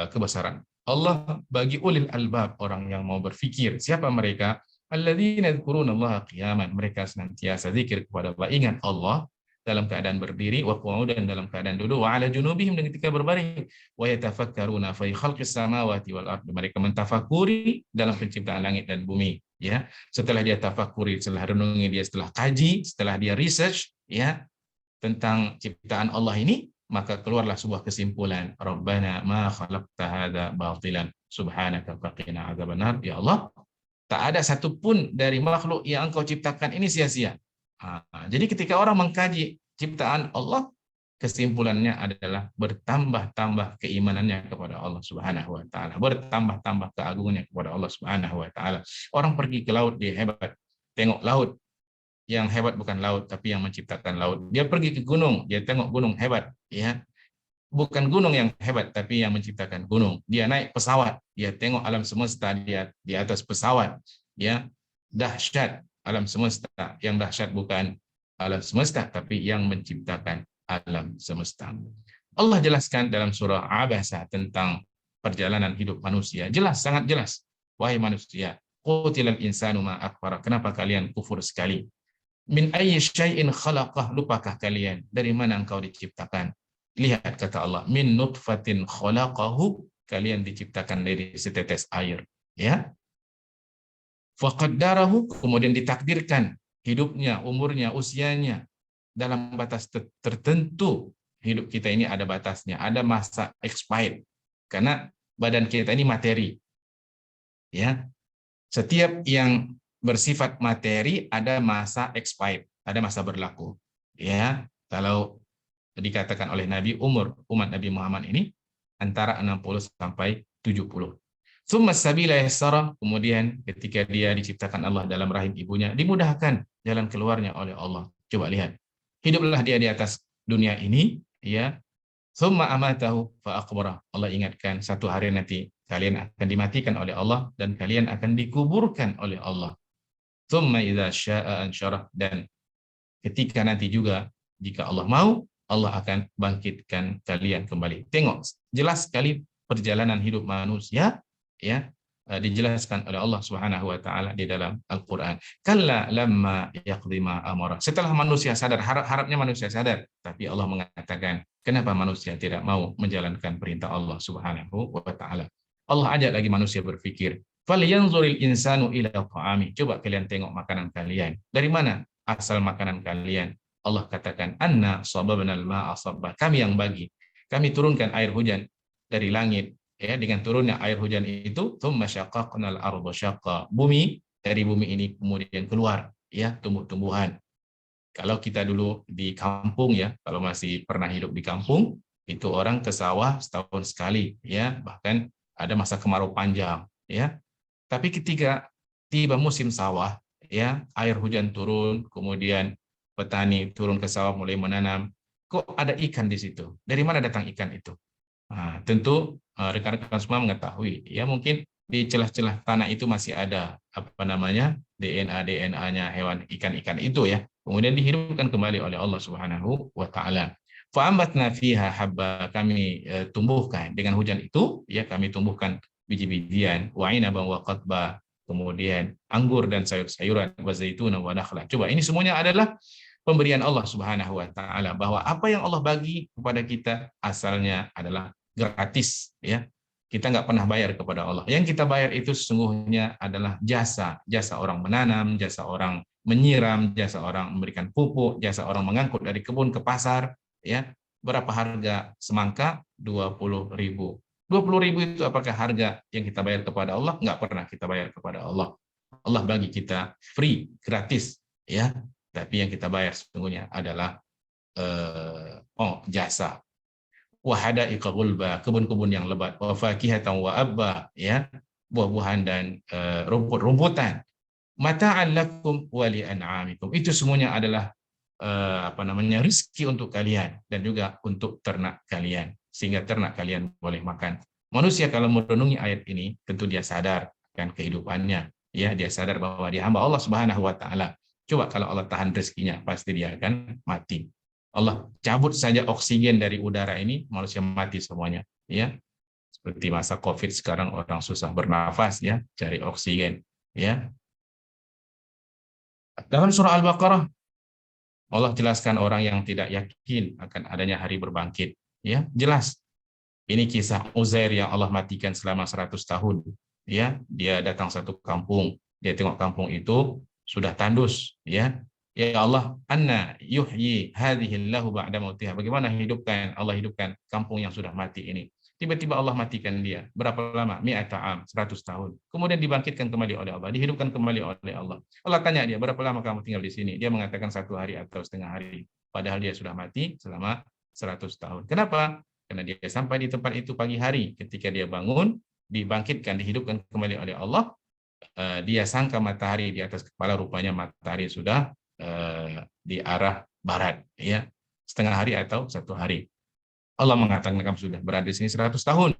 kebesaran Allah bagi ulil albab, orang yang mau berfikir. Siapa mereka? Alladzina yadhkurunallaha qiyaman. Mereka senantiasa zikir kepada Allah, ingat Allah dalam keadaan berdiri, wa qu'udan dalam keadaan duduk, wa ala junubihim dan ketika berbaring, wa yatafakkaruna fi khalqis samawati wal ardh. Mereka mentafakuri dalam penciptaan langit dan bumi, ya. Setelah dia tafakuri, setelah renungi, dia setelah kaji, setelah dia research, ya, tentang ciptaan Allah ini, maka keluarlah sebuah kesimpulan, Rabbana ma khalaqta hadza batilan subhanaka faqina adzabannar. Ya Allah, tak ada satupun dari makhluk yang Engkau ciptakan ini sia-sia. Jadi ketika orang mengkaji ciptaan Allah, kesimpulannya adalah bertambah-tambah keimanannya kepada Allah Subhanahu wa taala, bertambah-tambah keagungannya kepada Allah Subhanahu wa taala. Orang pergi ke laut dia hebat. Tengok laut, yang hebat bukan laut tapi yang menciptakan laut. Dia pergi ke gunung, dia tengok gunung hebat, ya. Bukan gunung yang hebat tapi yang menciptakan gunung. Dia naik pesawat, dia tengok alam semesta, dia di atas pesawat, ya. Dahsyat alam semesta. Yang dahsyat bukan alam semesta tapi yang menciptakan alam semesta. Allah jelaskan dalam surah Abasa tentang perjalanan hidup manusia. Jelas, sangat jelas. Wahai manusia, qutilal insanu ma akfara. Kenapa kalian kufur sekali? Min ayyi syai'in khalaqah. Lupakah kalian dari mana engkau diciptakan? Lihat kata Allah, min nutfatin khalaqahu, kalian diciptakan dari setetes air, ya. Faqaddarahu, kemudian ditakdirkan hidupnya, umurnya, usianya dalam batas tertentu. Hidup kita ini ada batasnya, ada masa expired. Karena badan kita ini materi. Ya. Setiap yang bersifat materi ada masa expired, ada masa berlaku. Ya, kalau dikatakan oleh Nabi, umur umat Nabi Muhammad ini antara 60 sampai 70. Tsumma sabila yassara, kemudian ketika dia diciptakan Allah dalam rahim ibunya, dimudahkan jalan keluarnya oleh Allah. Coba lihat. Hiduplah dia di atas dunia ini, ya. Tsumma amatahu fa aqbara. Allah ingatkan satu hari nanti kalian akan dimatikan oleh Allah dan kalian akan dikuburkan oleh Allah. Tsumma idza syaa'a ansyarah, dan ketika nanti juga jika Allah mau, Allah akan bangkitkan kalian kembali. Tengok, jelas sekali perjalanan hidup manusia, ya, dijelaskan oleh Allah Subhanahu wa taala di dalam Al-Qur'an. Kalla lamma yaqdi ma amara. Setelah manusia sadar, harapnya manusia sadar, tapi Allah mengatakan, kenapa manusia tidak mau menjalankan perintah Allah Subhanahu wa taala? Allah ajak lagi manusia berpikir, falyanzuril insanu ila ta'ami. Coba kalian tengok makanan kalian. Dari mana asal makanan kalian? Allah katakan, anna sababnal ma'a sabba. Kami yang bagi. Kami turunkan air hujan dari langit. Ya, dengan turunnya air hujan itu, tsumma syaqqaqnal arda syaqqa. Bumi, dari bumi ini kemudian keluar, ya, tumbuh-tumbuhan. Kalau kita dulu di kampung, ya, kalau masih pernah hidup di kampung, itu orang ke sawah setahun sekali, ya, bahkan ada masa kemarau panjang, ya. Tapi ketika tiba musim sawah, ya, air hujan turun, kemudian petani turun ke sawah mulai menanam, kok ada ikan di situ? Dari mana datang ikan itu? Nah, tentu rekan-rekan semua mengetahui, ya, mungkin di celah-celah tanah itu masih ada apa namanya DNA-nya hewan ikan-ikan itu, ya. Kemudian dihidupkan kembali oleh Allah Subhanahu wa taala. Fa'ambatna fiha habba, kami tumbuhkan dengan hujan itu, ya, kami tumbuhkan biji-bijian, wa inaban wa qadba, kemudian anggur dan sayur-sayuran, wa zaituna wa nakhla. Coba, ini semuanya adalah pemberian Allah Subhanahu wa taala, bahwa apa yang Allah bagi kepada kita asalnya adalah gratis, ya. Kita nggak pernah bayar kepada Allah. Yang kita bayar itu sesungguhnya adalah jasa orang menanam, jasa orang menyiram, jasa orang memberikan pupuk, jasa orang mengangkut dari kebun ke pasar, ya. Berapa harga semangka? 20.000. 20.000 itu apakah harga yang kita bayar kepada Allah? Nggak pernah kita bayar kepada Allah. Allah bagi kita free, gratis, ya. Tapi yang kita bayar sesungguhnya adalah jasa. Wahada'iqa ghulba, kebun-kebun yang lebat, wa fakihatan wa abba, ya, buah-buahan dan rumput-rumputan. Mata'an lakum wa li'an'amikum. Itu semuanya adalah rezeki untuk kalian dan juga untuk ternak kalian, sehingga ternak kalian boleh makan. Manusia kalau merenungi ayat ini, tentu dia sadar kan kehidupannya, ya, dia sadar bahwa dia hamba Allah Subhanahu wa taala. Coba kalau Allah tahan rezekinya, pasti dia akan mati. Allah cabut saja oksigen dari udara ini, manusia mati semuanya, ya. Seperti masa Covid sekarang orang susah bernafas, ya, cari oksigen, ya. Dalam surah Al-Baqarah Allah jelaskan orang yang tidak yakin akan adanya hari berbangkit, ya. Jelas. Ini kisah Uzair yang Allah matikan selama 100 tahun, ya. Dia datang satu kampung, dia tengok kampung itu sudah tandus, ya. Ya Allah, anna yuhyi hadhillahu ba'da mautiha. Bagaimana Allah hidupkan kampung yang sudah mati ini. Tiba-tiba Allah matikan dia. Berapa lama? 100 tahun. Kemudian dibangkitkan kembali oleh Allah, dihidupkan kembali oleh Allah. Allah tanya dia, berapa lama kamu tinggal di sini? Dia mengatakan 1 hari atau setengah hari. Padahal dia sudah mati selama 100 tahun. Kenapa? Karena dia sampai di tempat itu pagi hari, ketika dia bangun, dibangkitkan, dihidupkan kembali oleh Allah, dia sangka matahari di atas kepala, rupanya matahari sudah di arah barat, ya, setengah hari atau 1 hari. Allah mengatakan kamu sudah berada di sini 100 tahun.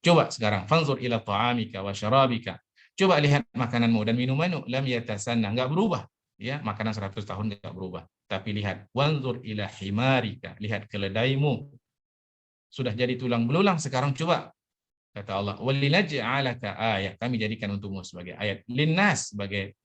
Coba sekarang, fanzur ila ta'amika wa syarabika. Coba lihat makananmu dan minumanmu, lam yatasanna, enggak berubah. Ya, makanan 100 tahun enggak berubah. Tapi lihat, wanzur ila himarika, lihat keledaimu. Sudah jadi tulang belulang, sekarang coba. Kata Allah, walinaj'alaka ayat, kami jadikan untukmu sebagai ayat, linnas, sebagai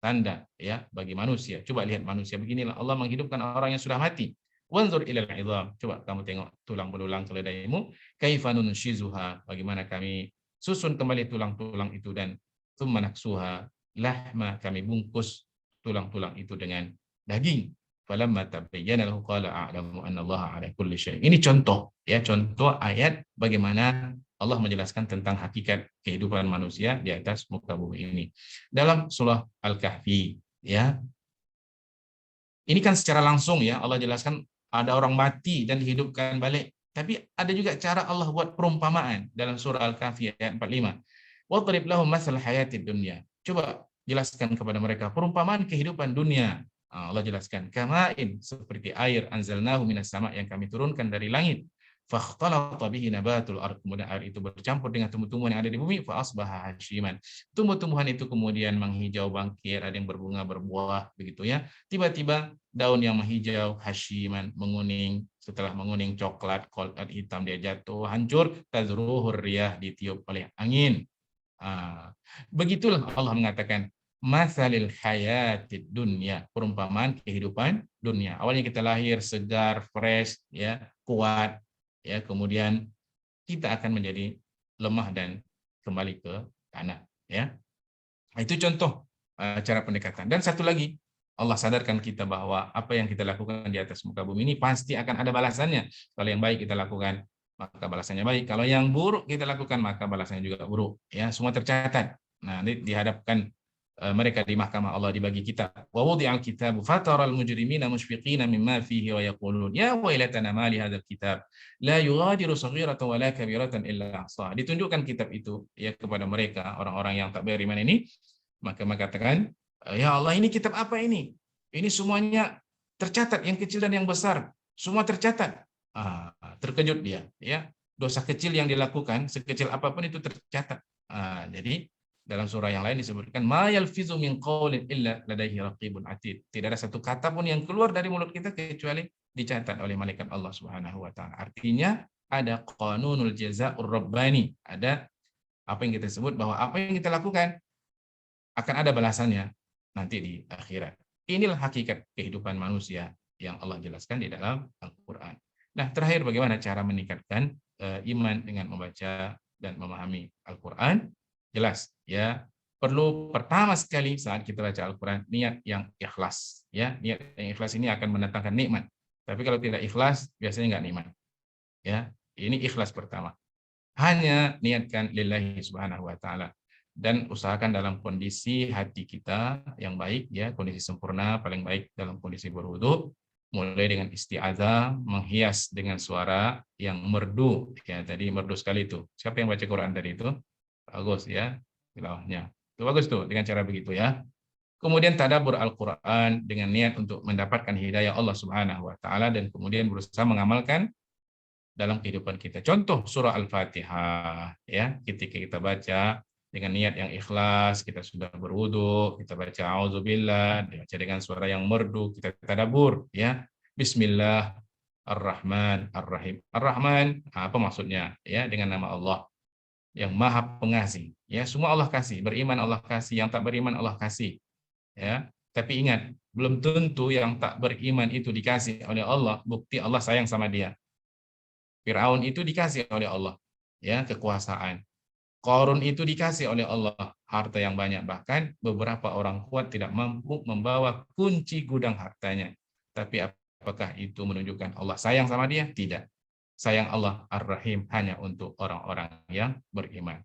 tanda ya bagi manusia. Coba lihat manusia, beginilah Allah menghidupkan orang yang sudah mati. Wanzur ilal idham, coba kamu tengok tulang belulang keledaimu, kaifa nunshizuha, bagaimana kami susun kembali tulang-tulang itu, dan tsumma naksuha lahma, kami bungkus tulang-tulang itu dengan daging. Falamma tabayyana lahu qala a'lamu anna Allah ala kulli syai'. Ini contoh ya, contoh ayat bagaimana Allah menjelaskan tentang hakikat kehidupan manusia di atas muka bumi ini. Dalam surah Al-Kahfi ya. Ini kan secara langsung ya Allah jelaskan ada orang mati dan dihidupkan balik. Tapi ada juga cara Allah buat perumpamaan dalam surah Al-Kahfi ayat 45. Wadrib lahum matsal hayatid dunya. Coba jelaskan kepada mereka perumpamaan kehidupan dunia. Allah jelaskan, kama'in, seperti air, anzalnahu minas sama', yang kami turunkan dari langit. Fakhtalata bihi nabatul ardh, kemudian air itu bercampur dengan tumbuh-tumbuhan yang ada di bumi, fa asbaha hasyiman. Tumbuh-tumbuhan itu kemudian menghijau bangkit, ada yang berbunga berbuah begitu ya. Tiba-tiba daun yang menghijau hasyiman, menguning, setelah menguning coklat, kolat hitam, dia jatuh hancur, tazruhur riyah, ditiup oleh angin. Begitulah Allah mengatakan masalil hayatid dunya, perumpamaan kehidupan dunia. Awalnya kita lahir segar, fresh ya, kuat ya, kemudian kita akan menjadi lemah dan kembali ke tanah ya. Itu contoh cara pendekatan. Dan satu lagi, Allah sadarkan kita bahwa apa yang kita lakukan di atas muka bumi ini pasti akan ada balasannya. Kalau yang baik kita lakukan, maka balasannya baik. Kalau yang buruk kita lakukan, maka balasannya juga buruk ya. Semua tercatat. Nah, ini dihadapkan mereka di mahkamah Allah, dibagi kitab. Wa wudi'al kitabu fataral mujrimina mushfiqina mimma fihi wa yaqulun ya wailatana ma li hadzal kitab la yughadiru saghiratan wa la kabiratan illa ahsaha. Ditunjukkan kitab itu ya kepada mereka orang-orang yang tak beriman ini, maka mengatakan, ya Allah, ini kitab apa ini? Ini semuanya tercatat, yang kecil dan yang besar, semua tercatat. Terkejut dia ya. Dosa kecil yang dilakukan sekecil apapun itu tercatat. Jadi dalam surah yang lain disebutkan ma yalfizu min qaulin illa ladaihi raqibun atid. Tidak ada satu kata pun yang keluar dari mulut kita kecuali dicatat oleh malaikat Allah Subhanahu wa taala. Artinya ada qanunul jazaa'ur rabbani, ada apa yang kita sebut bahwa apa yang kita lakukan akan ada balasannya nanti di akhirat. Inilah hakikat kehidupan manusia yang Allah jelaskan di dalam Al-Qur'an. Nah, terakhir, bagaimana cara meningkatkan iman dengan membaca dan memahami Al-Qur'an? Jelas ya, perlu pertama sekali saat kita baca Al-Quran niat yang ikhlas ya. Niat yang ikhlas ini akan mendatangkan nikmat, tapi kalau tidak ikhlas biasanya nggak nikmat ya. Ini ikhlas pertama, hanya niatkan lillahi subhanahu wa ta'ala, dan usahakan dalam kondisi hati kita yang baik ya, kondisi sempurna, paling baik dalam kondisi berwudu, mulai dengan isti'adzah, menghias dengan suara yang merdu ya. Tadi merdu sekali itu. Siapa yang baca Quran tadi itu? Bagus ya tilawahnya. Itu bagus tuh dengan cara begitu ya. Kemudian tadabbur Al-Qur'an dengan niat untuk mendapatkan hidayah Allah Subhanahu wa taala, dan kemudian berusaha mengamalkan dalam kehidupan kita. Contoh surah Al-Fatihah ya, ketika kita baca dengan niat yang ikhlas, kita sudah berwudu, kita baca auzubillah, dibaca dengan suara yang merdu, kita tadabbur ya. Bismillah Ar-Rahman Ar-Rahim. Ar-Rahman apa maksudnya ya? Dengan nama Allah yang Maha Pengasih ya. Semua Allah kasih, beriman Allah kasih, yang tak beriman Allah kasih ya. Tapi ingat, belum tentu yang tak beriman itu dikasih oleh Allah. Bukti Allah sayang sama dia. Fir'aun itu dikasih oleh Allah ya kekuasaan. Qarun itu dikasih oleh Allah harta yang banyak, bahkan beberapa orang kuat tidak mampu membawa kunci gudang hartanya. Tapi apakah itu menunjukkan Allah sayang sama dia? Tidak. Sayang Allah Ar-Rahim hanya untuk orang-orang yang beriman.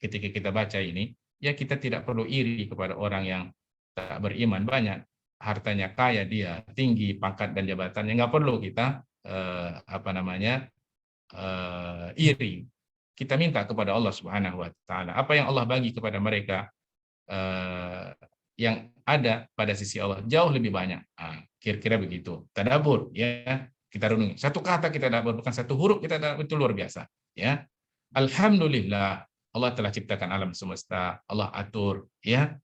Ketika kita baca ini, ya kita tidak perlu iri kepada orang yang tak beriman, banyak hartanya, kaya dia, tinggi pangkat dan jabatannya, nggak perlu kita iri. Kita minta kepada Allah Subhanahu wa taala apa yang Allah bagi kepada mereka, yang ada pada sisi Allah jauh lebih banyak. Kira-kira begitu. Tadabbur, ya, kita renungi. Satu kata kita tadabbur, bukan satu huruf kita tadabbur, itu luar biasa, ya. Alhamdulillah, Allah telah ciptakan alam semesta, Allah atur, ya.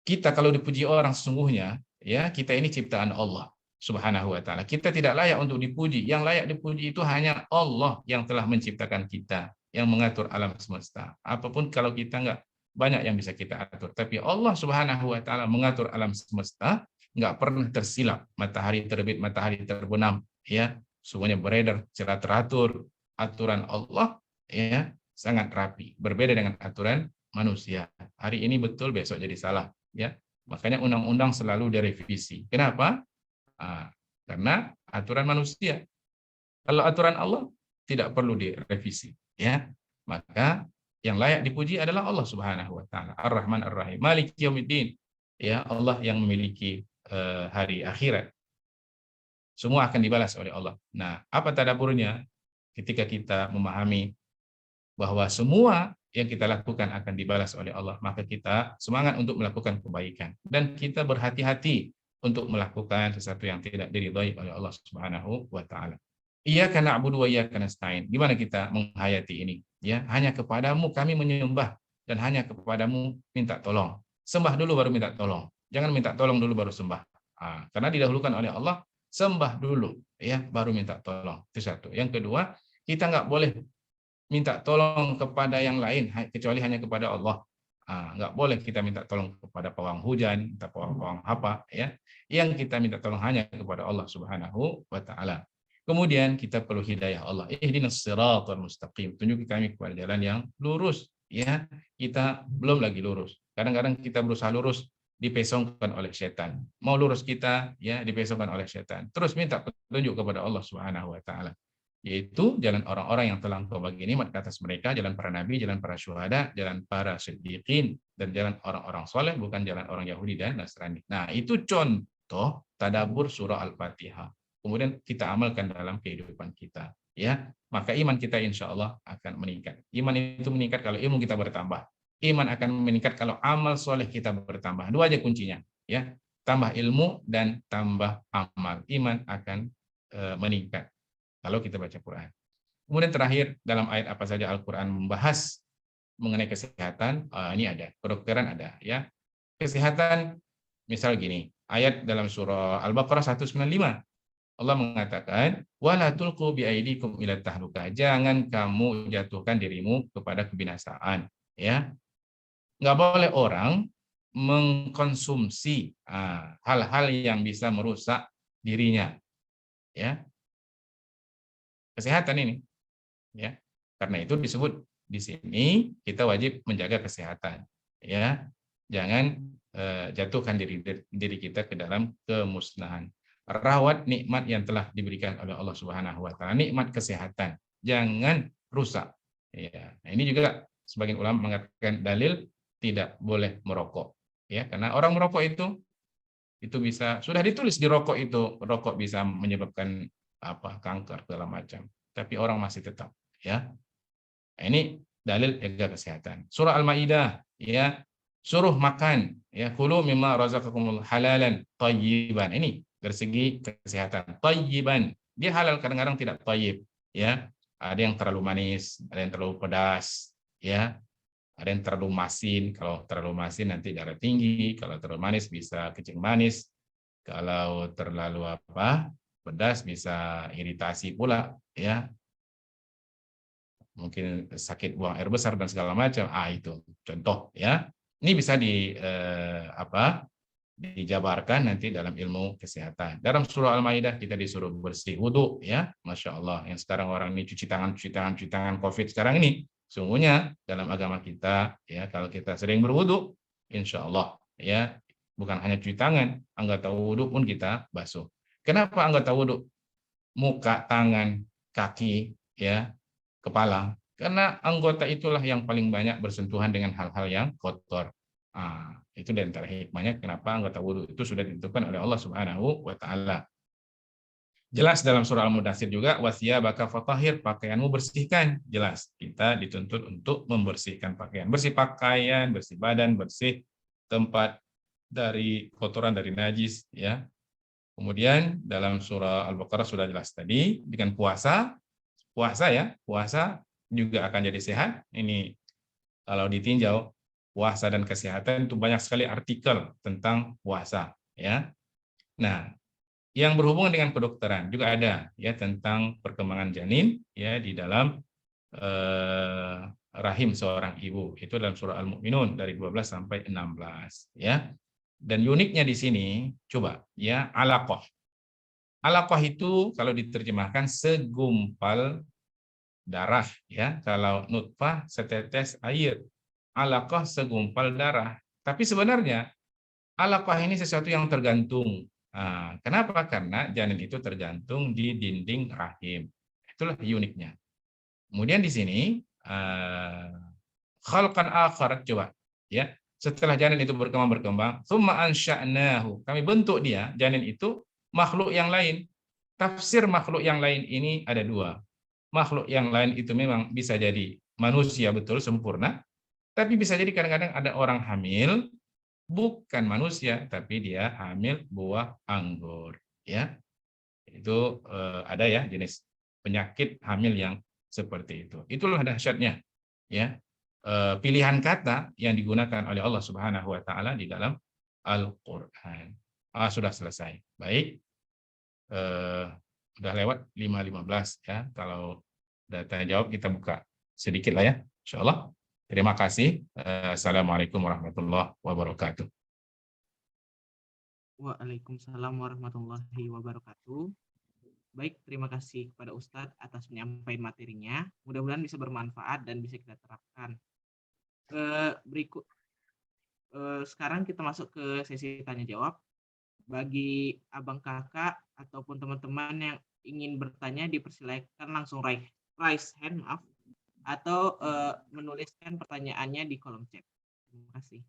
Kita kalau dipuji orang sesungguhnya, ya, kita ini ciptaan Allah Subhanahu wa taala. Kita tidak layak untuk dipuji. Yang layak dipuji itu hanya Allah yang telah menciptakan kita, yang mengatur alam semesta. Apapun kalau kita nggak banyak yang bisa kita atur, tapi Allah Subhanahu wa taala mengatur alam semesta, nggak pernah tersilap. Matahari terbit, matahari terbenam, ya, semuanya beredar secara teratur. Aturan Allah, ya, sangat rapi, berbeda dengan aturan manusia. Hari ini betul, besok jadi salah, ya. Makanya undang-undang selalu direvisi. Kenapa? Karena aturan manusia. Kalau aturan Allah tidak perlu direvisi, ya. Maka yang layak dipuji adalah Allah Subhanahu wa taala, Ar-Rahman Ar-Rahim, Maliki Yaumiddin. Ya, Allah yang memiliki hari akhirat. Semua akan dibalas oleh Allah. Nah, apa tadabburnya? Ketika kita memahami bahwa semua yang kita lakukan akan dibalas oleh Allah, maka kita semangat untuk melakukan kebaikan dan kita berhati-hati untuk melakukan sesuatu yang tidak diridhai oleh Allah Subhanahu wa taala. Iyyaka na'budu wa iyyaka nasta'in. Gimana kita menghayati ini? Ya, hanya kepadamu kami menyembah dan hanya kepadamu minta tolong. Sembah dulu baru minta tolong. Jangan minta tolong dulu baru sembah. Karena didahulukan oleh Allah, sembah dulu, ya, baru minta tolong. Itu satu. Yang kedua, kita nggak boleh minta tolong kepada yang lain kecuali hanya kepada Allah. Nggak boleh kita minta tolong kepada pawang hujan, minta pawang apa, ya. Yang kita minta tolong hanya kepada Allah Subhanahu wa taala. Kemudian kita perlu hidayah Allah. Ihdinas siratal mustaqim. Tunjuki kami kepada jalan yang lurus, ya. Kita belum lagi lurus. Kadang-kadang kita berusaha lurus, dipesongkan oleh setan. Mau lurus kita, ya, dipesongkan oleh setan. Terus minta petunjuk kepada Allah Subhanahu wa taala. Yaitu jalan orang-orang yang telah Engkau bagi nikmat ke atas mereka, jalan para nabi, jalan para syuhada, jalan para siddiqin, dan jalan orang-orang soleh, bukan jalan orang Yahudi dan Nasrani. Nah, itu contoh tadabbur surah Al-Fatihah. Kemudian kita amalkan dalam kehidupan kita, ya. Maka iman kita insya Allah akan meningkat. Iman itu meningkat kalau ilmu kita bertambah. Iman akan meningkat kalau amal soleh kita bertambah. Dua aja kuncinya, ya. Tambah ilmu dan tambah amal. Iman akan meningkat kalau kita baca Quran. Kemudian terakhir, dalam ayat apa saja Al-Quran membahas mengenai kesehatan, ini ada, kedokteran ada, ya. Kesehatan, misal gini, ayat dalam surah Al-Baqarah 195, Allah mengatakan, wala tulqu biaidikum ila tahlukah, jangan kamu jatuhkan dirimu kepada kebinasaan, ya. Nggak boleh orang mengkonsumsi hal-hal yang bisa merusak dirinya, ya. Kesehatan ini, ya. Karena itu disebut di sini kita wajib menjaga kesehatan, ya. Jangan jatuhkan diri kita ke dalam kemusnahan. Rawat nikmat yang telah diberikan oleh Allah Subhanahu wa taala, nikmat kesehatan, jangan rusak, ya. Nah, ini juga sebagian ulama mengatakan dalil tidak boleh merokok, ya, karena orang merokok itu bisa, sudah ditulis di rokok itu, rokok bisa menyebabkan kanker segala macam, tapi orang masih tetap, ya. Nah, ini dalil jaga kesehatan. Surah Al-Maidah, ya, suruh makan, ya, kulu mimma razaqakumul halalan thayyiban. Ini dari segi kesehatan. Thayyiban, dia halal, kadang-kadang tidak thayyib, ya. Ada yang terlalu manis, ada yang terlalu pedas, ya. Ada yang terlalu masin. Kalau terlalu masin nanti darah tinggi, kalau terlalu manis bisa kencing manis. Kalau terlalu pedas bisa iritasi pula, ya. Mungkin sakit buang air besar dan segala macam. Itu contoh, ya. Ini bisa dijabarkan nanti dalam ilmu kesehatan. Dalam surah Al-Maidah kita disuruh bersih wudhu, ya. Masya Allah, yang sekarang orang ini cuci tangan COVID sekarang ini. Sungguhnya dalam agama kita, ya, kalau kita sering berwudhu, insya Allah, ya, bukan hanya cuci tangan, anggota wudhu pun kita basuh. Kenapa anggota wudhu? Muka, tangan, kaki, ya, kepala. Karena anggota itulah yang paling banyak bersentuhan dengan hal-hal yang kotor. Itu di antara hikmahnya kenapa anggota wudhu itu sudah ditentukan oleh Allah Subhanahu wa taala. Jelas dalam surah Al-Mudaththir juga, wathiyabaka fatahhir, pakaianmu bersihkan. Jelas kita dituntut untuk membersihkan pakaian. Bersih pakaian, bersih badan, bersih tempat dari kotoran, dari najis, ya. Kemudian dalam surah Al-Baqarah sudah jelas tadi, dengan puasa ya, puasa juga akan jadi sehat. Ini kalau ditinjau puasa dan kesehatan itu banyak sekali artikel tentang puasa, ya. Nah, yang berhubungan dengan kedokteran juga ada ya tentang perkembangan janin ya di dalam rahim seorang ibu. Itu dalam surah Al-Mu'minun dari 12 sampai 16 ya. Dan uniknya di sini coba ya alaqah. Alaqah itu kalau diterjemahkan segumpal darah ya. Kalau nutfah setetes air. Alaqah segumpal darah. Tapi sebenarnya alaqah ini sesuatu yang tergantung. Nah, kenapa? Karena janin itu tergantung di dinding rahim. Itulah uniknya. Kemudian di sini khalqan akhar, coba ya. Setelah janin itu berkembang, tsumma ansha'nahu, kami bentuk dia, janin itu makhluk yang lain. Tafsir makhluk yang lain ini ada dua. Makhluk yang lain itu memang bisa jadi manusia betul sempurna, tapi bisa jadi kadang-kadang ada orang hamil bukan manusia, tapi dia hamil buah anggur, ya. Itu ada ya jenis penyakit hamil yang seperti itu. Itulah dahsyatnya, ya. Pilihan kata yang digunakan oleh Allah Subhanahu Wa Taala di dalam Al-Quran. Sudah selesai. Baik, sudah lewat 5.15 ya. Kalau data jawab kita buka sedikit lah ya, insya Allah. Terima kasih. Assalamualaikum warahmatullahi wabarakatuh. Waalaikumsalam warahmatullahi wabarakatuh. Baik, terima kasih kepada Ustadz atas penyampaian materinya. Mudah-mudahan bisa bermanfaat dan bisa kita terapkan. Sekarang kita masuk ke sesi tanya jawab. Bagi abang kakak ataupun teman-teman yang ingin bertanya dipersilakan langsung raise hand, maaf, atau menuliskan pertanyaannya di kolom chat. Terima kasih.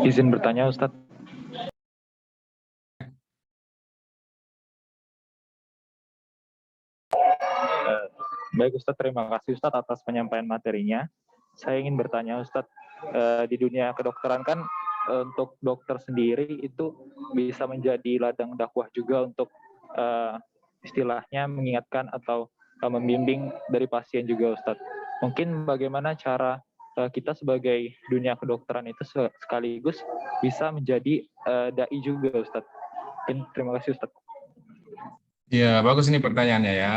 Izin bertanya, Ustadz. Baik Ustadz, terima kasih Ustadz atas penyampaian materinya. Saya ingin bertanya Ustadz, di dunia kedokteran kan untuk dokter sendiri itu bisa menjadi ladang dakwah juga untuk istilahnya mengingatkan atau membimbing dari pasien juga Ustadz. Mungkin bagaimana cara kita sebagai dunia kedokteran itu sekaligus bisa menjadi dai juga Ustadz. Terima kasih Ustadz. Ya, bagus ini pertanyaannya ya.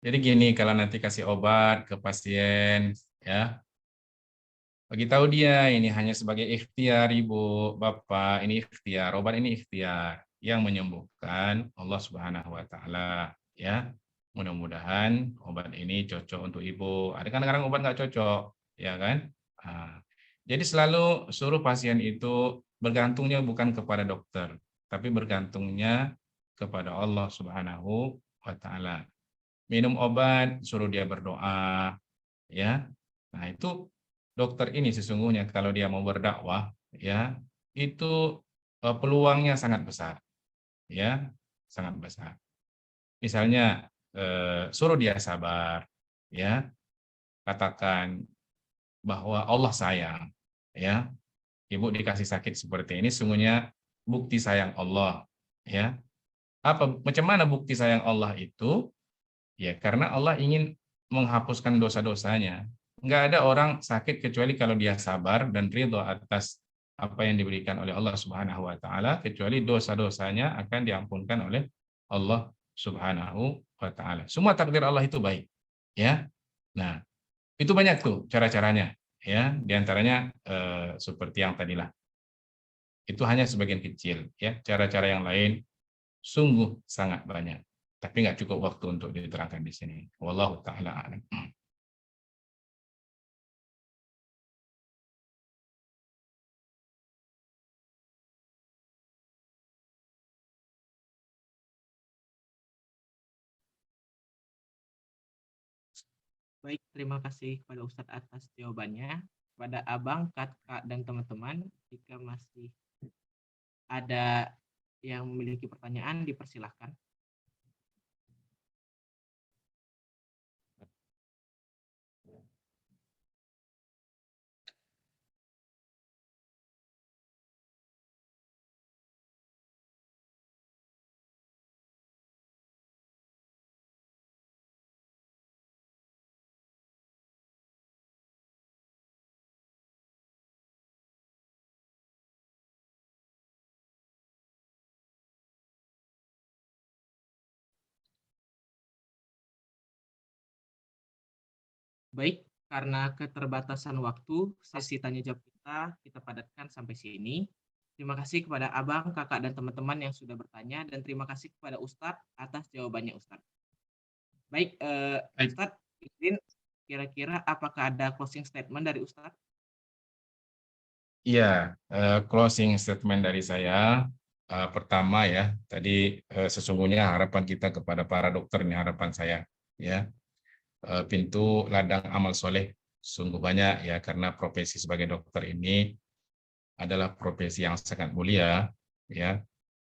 Jadi gini, kalau nanti kasih obat ke pasien, ya, bagi tahu dia ini hanya sebagai ikhtiar Ibu, Bapak, ini ikhtiar, obat ini ikhtiar yang menyembuhkan Allah Subhanahu Wa Taala, ya. Mudah-mudahan obat ini cocok untuk Ibu. Ada kadang-kadang obat nggak cocok, ya kan? Jadi selalu suruh pasien itu bergantungnya bukan kepada dokter, tapi bergantungnya kepada Allah Subhanahu Wa Taala. Minum obat, suruh dia berdoa, ya. Nah itu dokter ini sesungguhnya kalau dia mau berdakwah, ya, itu peluangnya sangat besar, ya, sangat besar. Misalnya suruh dia sabar, ya, katakan bahwa Allah sayang, ya, Ibu dikasih sakit seperti ini, sungguhnya bukti sayang Allah, ya. Macam mana bukti sayang Allah itu? Ya, karena Allah ingin menghapuskan dosa-dosanya. Enggak ada orang sakit kecuali kalau dia sabar dan ridho atas apa yang diberikan oleh Allah Subhanahu Wa Taala, kecuali dosa-dosanya akan diampunkan oleh Allah Subhanahu Wa Taala. Semua takdir Allah itu baik, ya. Nah, Itu banyak tuh cara-caranya, ya. Di antaranya seperti yang tadilah. Itu hanya sebagian kecil, ya. Cara-cara yang lain sungguh sangat banyak, tapi nggak cukup waktu untuk diterangkan di sini. Wallahu taala a'lam. Baik, terima kasih kepada Ustadz atas jawabannya. Kepada Abang, Kakak, dan teman-teman, jika masih ada yang memiliki pertanyaan, dipersilahkan. Baik, karena keterbatasan waktu, sesi tanya jawab kita padatkan sampai sini. Terima kasih kepada Abang, Kakak, dan teman-teman yang sudah bertanya, dan terima kasih kepada Ustadz atas jawabannya Ustadz. Baik, Ustadz, izin kira-kira apakah ada closing statement dari Ustadz? Iya, closing statement dari saya. Pertama ya, tadi sesungguhnya harapan kita kepada para dokter, ini harapan saya, ya. Pintu ladang amal soleh sungguh banyak ya, karena profesi sebagai dokter ini adalah profesi yang sangat mulia, ya.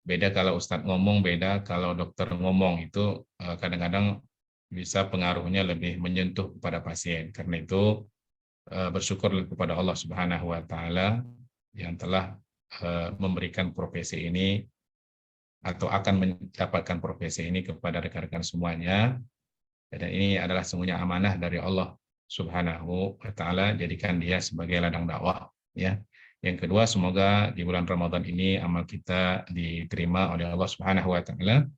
Beda kalau Ustadz ngomong, beda kalau dokter ngomong, itu kadang-kadang bisa pengaruhnya lebih menyentuh kepada pasien. Karena itu bersyukur kepada Allah Subhanahu wa taala yang telah memberikan profesi ini atau akan mendapatkan profesi ini kepada rekan-rekan semuanya. Dan ini adalah semuanya amanah dari Allah Subhanahu wa taala, jadikan dia sebagai ladang dakwah, ya. Yang kedua, semoga di bulan Ramadan ini amal kita diterima oleh Allah Subhanahu wa taala,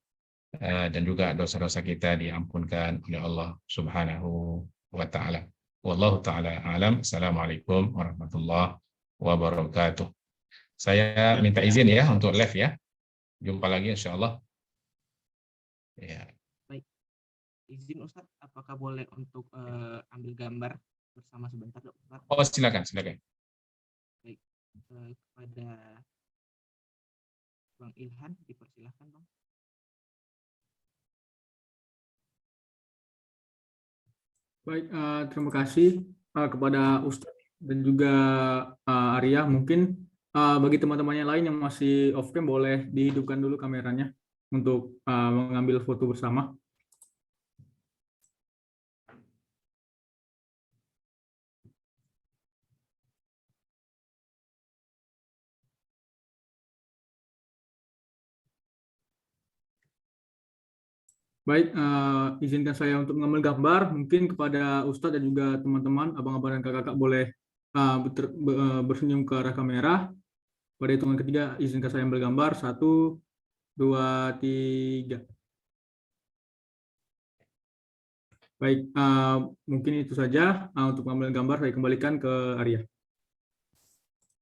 dan juga dosa-dosa kita diampunkan oleh Allah Subhanahu wa taala. Wallahu taala alam. Assalamualaikum warahmatullahi wabarakatuh. Saya minta izin ya untuk live ya. Jumpa lagi insyaallah. Ya. Izin Ustadz, apakah boleh untuk ambil gambar bersama sebentar, Ustadz? Oh, silakan. Baik, kepada Bang Ilhan, dipersilahkan Bang. Baik, terima kasih kepada Ustadz dan juga Arya. Mungkin bagi teman-teman yang lain yang masih off cam, boleh dihidupkan dulu kameranya untuk mengambil foto bersama. Baik, izinkan saya untuk mengambil gambar. Mungkin kepada Ustadz dan juga teman-teman, abang-abang dan kakak-kakak boleh bersenyum ke arah kamera. Pada hitungan ketiga, izinkan saya ambil gambar. 1, 2, 3. Baik, mungkin itu saja untuk mengambil gambar. Saya kembalikan ke Arya.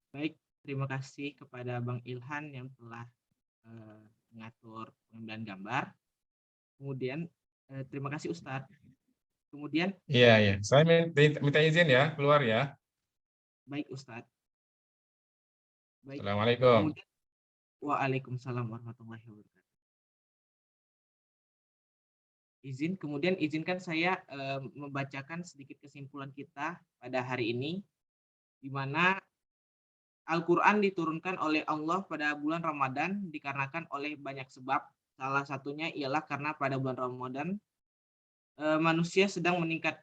Baik, terima kasih kepada Bang Ilhan yang telah mengatur pengambilan gambar. Kemudian terima kasih Ustadz. Kemudian Iya. Saya minta izin ya, keluar ya. baik Ustadz. Baik. Assalamualaikum. Kemudian, waalaikumsalam warahmatullahi wabarakatuh. Kemudian izinkan saya membacakan sedikit kesimpulan kita pada hari ini, di mana Al-Quran diturunkan oleh Allah pada bulan Ramadan dikarenakan oleh banyak sebab. Salah satunya ialah karena pada bulan Ramadan manusia sedang meningkat.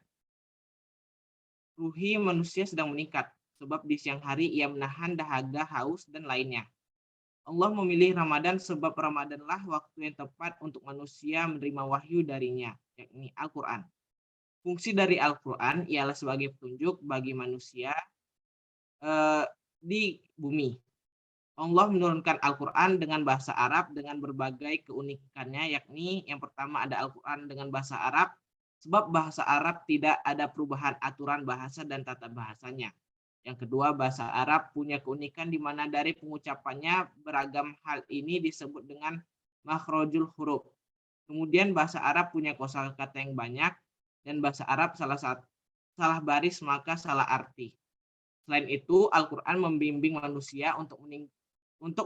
Ruhi manusia sedang meningkat, sebab di siang hari ia menahan dahaga, haus, dan lainnya. Allah memilih Ramadan sebab Ramadanlah waktu yang tepat untuk manusia menerima wahyu darinya, yakni Al-Quran. Fungsi dari Al-Quran ialah sebagai petunjuk bagi manusia di bumi. Allah menurunkan Al-Quran dengan bahasa Arab dengan berbagai keunikannya, yakni yang pertama ada Al-Quran dengan bahasa Arab, Sebab bahasa Arab tidak ada perubahan aturan bahasa dan tata bahasanya. Yang kedua, bahasa Arab punya keunikan di mana dari pengucapannya beragam. Hal ini disebut dengan makhrajul huruf. Kemudian bahasa Arab punya kosakata yang banyak, dan bahasa Arab salah baris maka salah arti. Selain itu, Al-Quran membimbing manusia untuk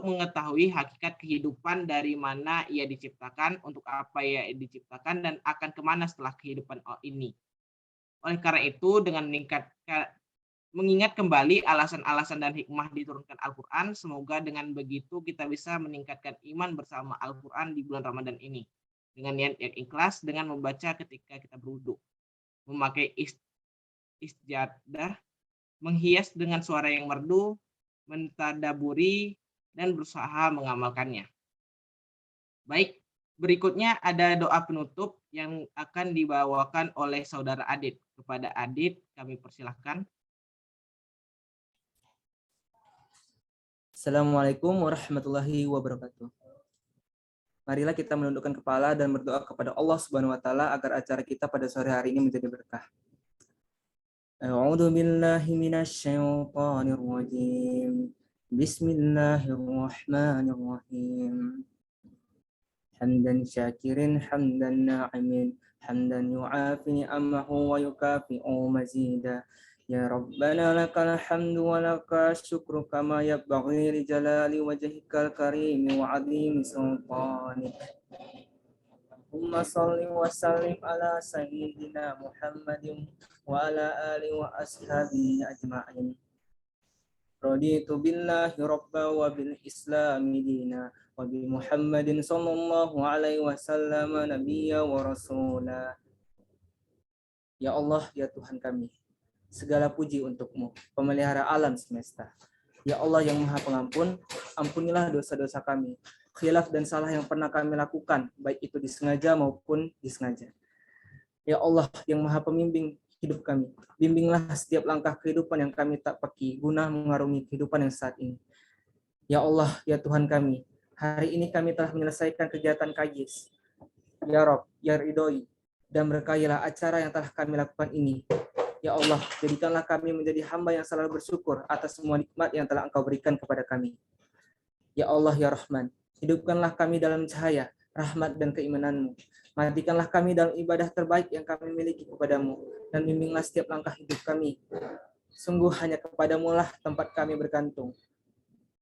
mengetahui hakikat kehidupan, dari mana ia diciptakan, untuk apa ia diciptakan, dan akan kemana setelah kehidupan ini. Oleh karena itu, dengan mengingat kembali alasan-alasan dan hikmah diturunkan Al-Quran, semoga dengan begitu kita bisa meningkatkan iman bersama Al-Quran di bulan Ramadan ini. Dengan niat yang ikhlas, dengan membaca ketika kita berwudu, memakai istiadah, menghias dengan suara yang merdu, mentadaburi, dan berusaha mengamalkannya. Baik, berikutnya ada doa penutup yang akan dibawakan oleh saudara Adit. Kepada Adit, kami persilahkan. Assalamualaikum warahmatullahi wabarakatuh. Marilah kita menundukkan kepala dan berdoa kepada Allah Subhanahu wa taala agar acara kita pada sore hari ini menjadi berkah. A'udzu billahi minasyaitonir rajim. Bismillahirrahmanirrahim. Hamdan syakirin hamdan na'imin hamdan yu'afi ni'amahu wa yukafi'u mazida. Ya Rabbana lakal hamdu wa lakal syukru kama yabghi li jalali wajhikal karim wa 'azimi sultanik. Allahumma shalli wa sallim ala sayyidina Muhammadin wa ala alihi wa ashabihi ajma'in. Raditu billahi rabba wa bil islami dina wa bi Muhammadin sallallahu alaihi wasallam nabiyya wa rasula. Ya Allah, ya Tuhan kami, segala puji untukmu, pemelihara alam semesta. Ya Allah yang maha pengampun, ampunilah dosa-dosa kami, khilaf dan salah yang pernah kami lakukan, baik itu disengaja maupun disengaja. Ya Allah yang maha pembimbing hidup kami, bimbinglah setiap langkah kehidupan yang kami tak peki guna mengarungi kehidupan yang saat ini. Ya Allah, ya Tuhan kami, hari ini kami telah menyelesaikan kegiatan kajis. Ya Rob, ya Ridhoi, dan berkahilah acara yang telah kami lakukan ini. Ya Allah, jadikanlah kami menjadi hamba yang selalu bersyukur atas semua nikmat yang telah Engkau berikan kepada kami. Ya Allah, ya Rahman, hidupkanlah kami dalam cahaya, rahmat dan keimanan-Mu. Matikanlah kami dalam ibadah terbaik yang kami miliki kepadamu, dan bimbinglah setiap langkah hidup kami. Sungguh hanya kepadamu lah tempat kami bergantung.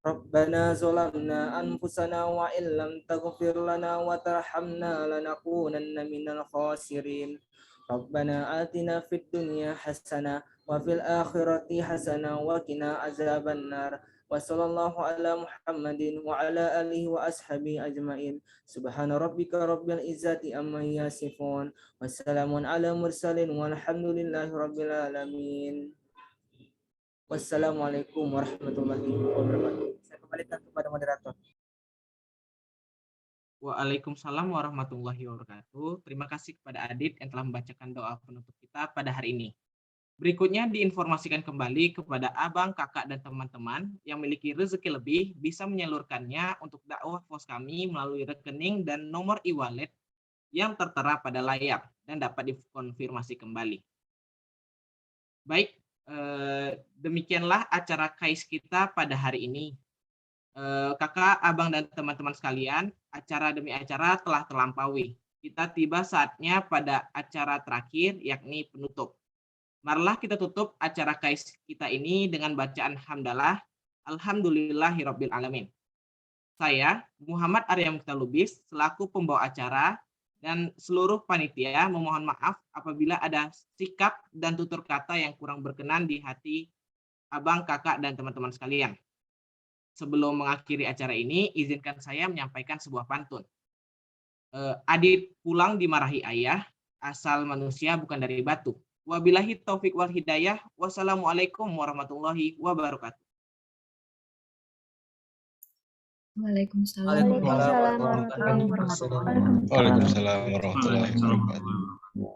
Rabbana zolamna anfusana wa illam taghfir lana wa tarhamna lanakunanna minal khasirin. Rabbana atina fid dunya hasanah wa fil akhirati hasanah wa qina azabannar. Wa sallallahu ala Muhammadin wa ala alihi wa ashabihi ajmain. Subhana rabbika rabbil izzati amma yasifun. Wassalamun ala mursalin walhamdulillahi rabbil alamin. Wassalamualaikum warahmatullahi wabarakatuh. Saya kembalikan kepada moderator. Waalaikumsalam warahmatullahi wabarakatuh. Terima kasih kepada Adit yang telah membacakan doa penutup kita pada hari ini. Berikutnya diinformasikan kembali kepada abang, kakak, dan teman-teman yang memiliki rezeki lebih bisa menyalurkannya untuk dakwah pos kami melalui rekening dan nomor e-wallet yang tertera pada layar dan dapat dikonfirmasi kembali. Baik, demikianlah acara KAIS kita pada hari ini. Kakak, abang, dan teman-teman sekalian, acara demi acara telah terlampaui. Kita tiba saatnya pada acara terakhir, yakni penutup. Marilah kita tutup acara KAIS kita ini dengan bacaan hamdalah, alhamdulillahirabbil alamin. Saya, Muhammad Arya Mukhtar Lubis, selaku pembawa acara, dan seluruh panitia memohon maaf apabila ada sikap dan tutur kata yang kurang berkenan di hati abang, kakak, dan teman-teman sekalian. Sebelum mengakhiri acara ini, izinkan saya menyampaikan sebuah pantun. Adit pulang dimarahi ayah, asal manusia bukan dari batu. Wabillahi taufik wal hidayah. Wassalamualaikum warahmatullahi wabarakatuh. Waalaikumsalam warahmatullahi wabarakatuh. Waalaikumsalam warahmatullahi wabarakatuh.